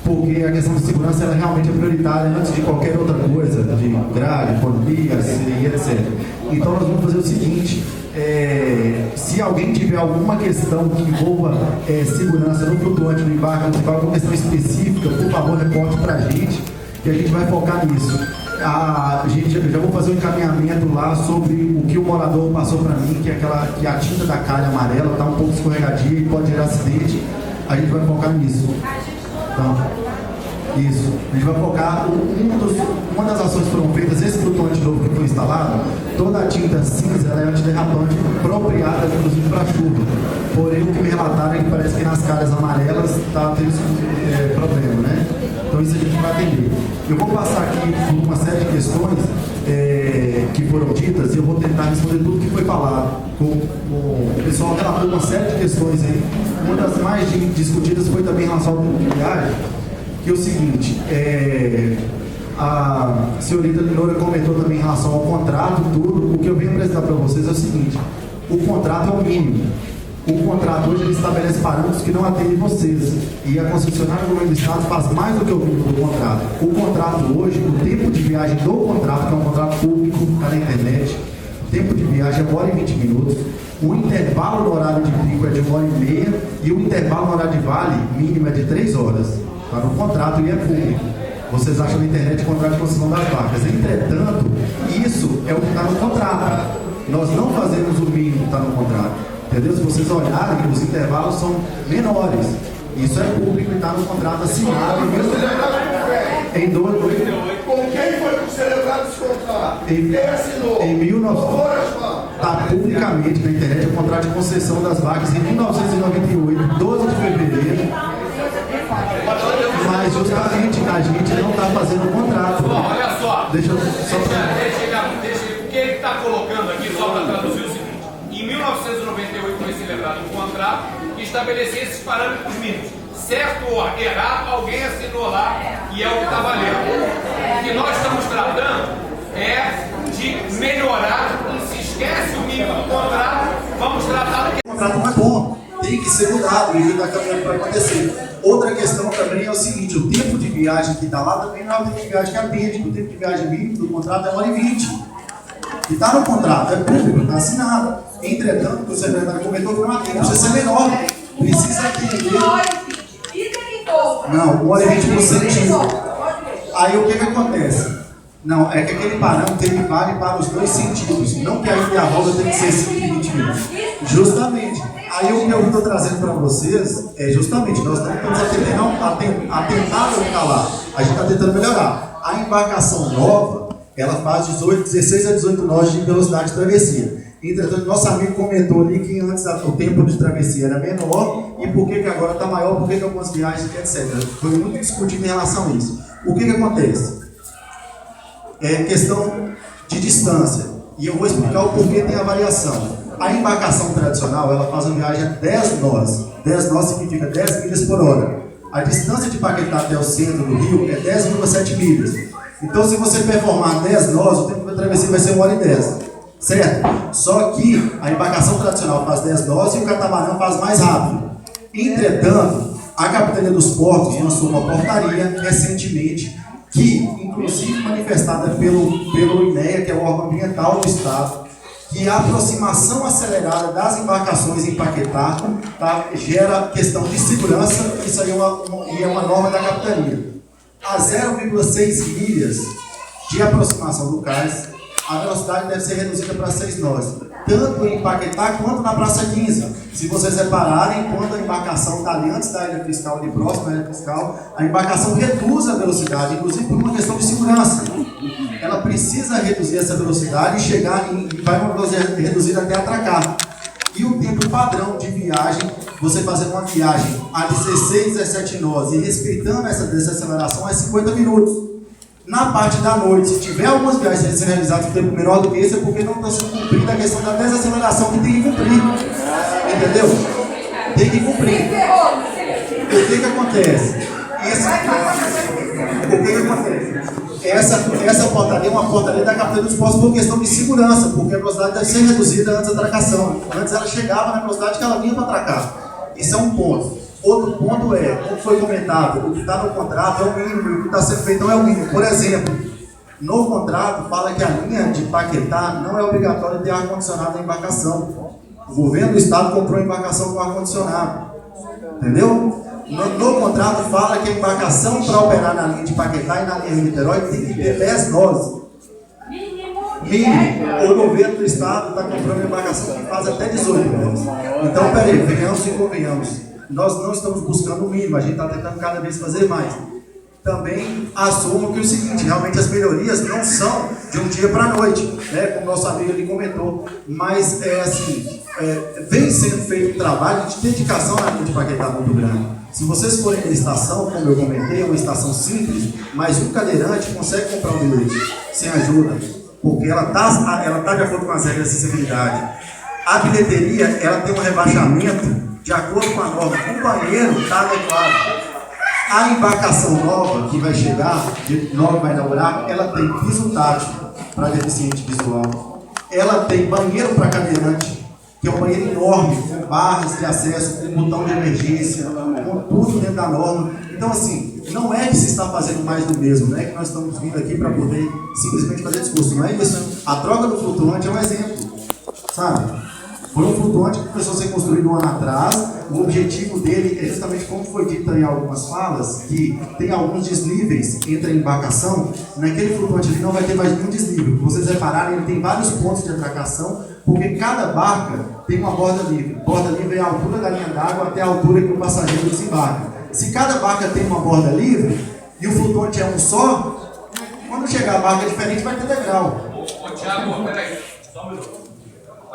C: porque a questão de segurança ela realmente é prioritária antes de qualquer outra coisa, de grade, economia, e etc. Então nós vamos fazer o seguinte, se alguém tiver alguma questão que envolva segurança no flutuante, no embarque, se tiver alguma questão específica, por favor, reporte para a gente, que a gente vai focar nisso. Eu já vou fazer um encaminhamento lá sobre o que o morador passou para mim, que a tinta da calha amarela está um pouco escorregadia e pode gerar acidente. A gente vai focar nisso. Então, isso. A gente vai focar. Uma das ações que foram feitas, esse flutuante novo que foi instalado, toda a tinta cinza ela é antiderrapante, apropriada inclusive para chuva. Porém, o que me relataram é que parece que nas calhas amarelas está tendo esse problema, né? Então isso a gente vai atender. Eu vou passar aqui por uma série de questões que foram ditas e eu vou tentar responder tudo que foi falado. O pessoal relatou uma série de questões aí. Uma das mais discutidas foi também em relação ao tempo de viagem, que é o seguinte, a senhorita Linora comentou também em relação ao contrato, tudo. O que eu venho apresentar para vocês é o seguinte, o contrato é o mínimo. O contrato hoje ele estabelece parâmetros que não atendem vocês. E a concessionária do governo do Estado faz mais do que o mínimo do contrato. O contrato hoje, o tempo de viagem do contrato, que é um contrato público, está na internet, o tempo de viagem é 1h20 minutos. O intervalo no horário de pico é de 1h30 e o intervalo no horário de vale mínimo é de 3 horas. Está no contrato e é público. Vocês acham na internet o contrato de concessão das barcas. Entretanto, isso é o que está no contrato. Nós não fazemos o mínimo que está no contrato. Entendeu? Se vocês olharem, os intervalos são menores. Isso é público e está no contrato assinado em 2008.
G: Com quem foi celebrado esse contrato? Quem assinou?
C: Em 1900. Está publicamente na internet o contrato de concessão das barcas em 1998, 12 de fevereiro. Mas justamente a gente não está fazendo o contrato.
B: Bom, olha só.
C: Deixa eu só
B: o que ele está colocando aqui, só para traduzir o seguinte. Em 1998 foi celebrado um contrato que estabelecia esses parâmetros mínimos. Certo ou errado, alguém assinou lá e é o que está valendo. O que nós estamos tratando é de melhorar e se esquece o mínimo do contrato, vamos tratar do que...
C: O contrato não é bom, tem que ser mudado e está caminhando para acontecer. Outra questão também é o seguinte, o tempo de viagem que está lá também não é o tempo de viagem que atende, o tempo de viagem mínimo do contrato é 1h20. Que está no contrato, é público, está assinado. Entretanto, o secretário comentou que não atende, precisa ser menor, precisa atender. Não, 1h20%. Aí o que acontece? Não, é que aquele parâmetro ele vale para os dois sentidos, não que a ida e a volta tem que ser 5h20 minutos. Justamente. Aí o que eu estou trazendo para vocês é justamente, nós não estamos atentando a calar, a gente está tentando melhorar. A embarcação nova, ela faz 16 a 18 nós de velocidade de travessia. Entretanto, nosso amigo comentou ali que antes o tempo de travessia era menor e por que agora está maior, por que algumas viagens, etc. Foi muito discutido em relação a isso. O que acontece? É questão de distância. E eu vou explicar o porquê tem a variação. A embarcação tradicional, ela faz uma viagem a 10 nós. 10 nós significa 10 milhas por hora. A distância de Paquetá até o centro do rio é 10,7 milhas. Então, se você performar 10 nós, o tempo da travessia vai ser 1h10. Certo? Só que a embarcação tradicional faz 10 nós e o catamarã faz mais rápido. Entretanto, a Capitania dos Portos lançou uma portaria recentemente que, inclusive manifestada pelo INEA, que é o órgão ambiental do Estado, que a aproximação acelerada das embarcações em Paquetá gera questão de segurança, isso aí é uma norma da Capitania. A 0,6 milhas de aproximação do cais, a velocidade deve ser reduzida para 6 nós, tanto em Paquetá quanto na Praça 15. Se vocês repararem, quando a embarcação está ali antes da ilha fiscal, ali próxima da ilha fiscal, a embarcação reduz a velocidade, inclusive por uma questão de segurança. Ela precisa reduzir essa velocidade e chegar vai uma velocidade reduzida até atracar. E o tempo padrão de viagem, você fazendo uma viagem a 16, 17 nós e respeitando essa desaceleração, é 50 minutos. Na parte da noite, se tiver algumas viagens a ser realizadas em tempo menor do que esse, é porque não está sendo cumprida a questão da desaceleração que tem que cumprir. Entendeu? Tem que cumprir. O que acontece? O que acontece? Essa portaria é uma portaria da Capitania dos Portos por questão de segurança, porque a velocidade deve ser reduzida antes da atracação. Antes ela chegava na velocidade que ela vinha para atracar. Isso é um ponto. Outro ponto é, como foi comentado, o que está no contrato é o mínimo, e o que está sendo feito não é o mínimo. Por exemplo, no contrato fala que a linha de Paquetá não é obrigatório ter ar-condicionado na embarcação. O governo do estado comprou a embarcação com ar-condicionado. Entendeu? No contrato fala que a embarcação para operar na linha de Paquetá e na linha de Niterói tem que ter 10 nós. Mínimo. O governo do estado está comprando uma embarcação que faz até 18 nós. Então, peraí, venhamos e convenhamos. Nós não estamos buscando o mínimo, a gente está tentando cada vez fazer mais. Também assumo que o seguinte, realmente as melhorias não são de um dia para a noite, né, como nosso amigo ali comentou, mas vem sendo feito um trabalho de dedicação na linha de Paquetá muito grande. Se vocês forem na estação, como eu comentei, é uma estação simples, mas um cadeirante consegue comprar um bilhete sem ajuda, porque ela tá de acordo com as regras de acessibilidade. A bilheteria, ela tem um rebaixamento de acordo com a norma, o banheiro está adequado. A embarcação nova que vai chegar, nova vai inaugurar, ela tem piso tátil para deficiente visual. Ela tem banheiro para cadeirante, que é um banheiro enorme, com barras de acesso, com botão de emergência, com tudo dentro da norma. Então, assim, não é que se está fazendo mais do mesmo, não é que nós estamos vindo aqui para poder simplesmente fazer discurso, não é isso. A troca do flutuante é um exemplo, sabe? Foi um flutuante que começou a ser construído um ano atrás. O objetivo dele é justamente, como foi dito em algumas falas, que tem alguns desníveis entre a embarcação. Naquele flutuante ali não vai ter mais nenhum desnível. Se vocês repararem, ele tem vários pontos de atracação, porque cada barca tem uma borda livre. Borda livre é a altura da linha d'água até a altura que o passageiro desembarca. Se cada barca tem uma borda livre e o flutuante é um só, quando chegar a barca diferente vai ter degrau.
B: Ô Tiago, peraí, só um minuto.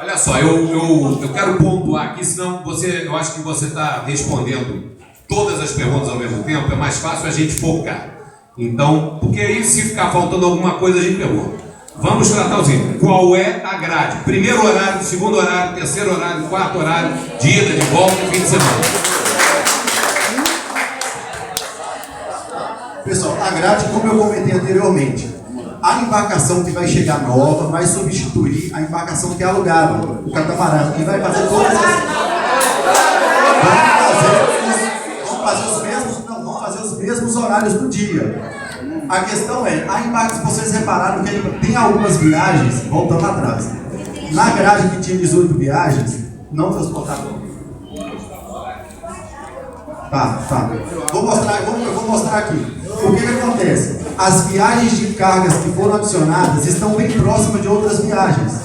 B: Olha só, eu quero pontuar aqui, senão eu acho que você está respondendo todas as perguntas ao mesmo tempo, é mais fácil a gente focar. Então, porque aí se ficar faltando alguma coisa a gente pergunta. Vamos tratar o seguinte, qual é a grade? Primeiro horário, segundo horário, terceiro horário, quarto horário, de ida, de volta e fim de semana.
C: Pessoal, a grade, como eu comentei anteriormente, a A embarcação que vai chegar nova vai substituir a embarcação que é alugada, o catamarã, que vai fazer todas as... Vão fazer os mesmos horários do dia. A questão é, a embarcação, vocês repararam que ele tem algumas viagens, voltando atrás. Na grade que tinha 18 viagens, não transportaram. Tá. Vou mostrar aqui. O que acontece? As viagens de cargas que foram adicionadas estão bem próximas de outras viagens.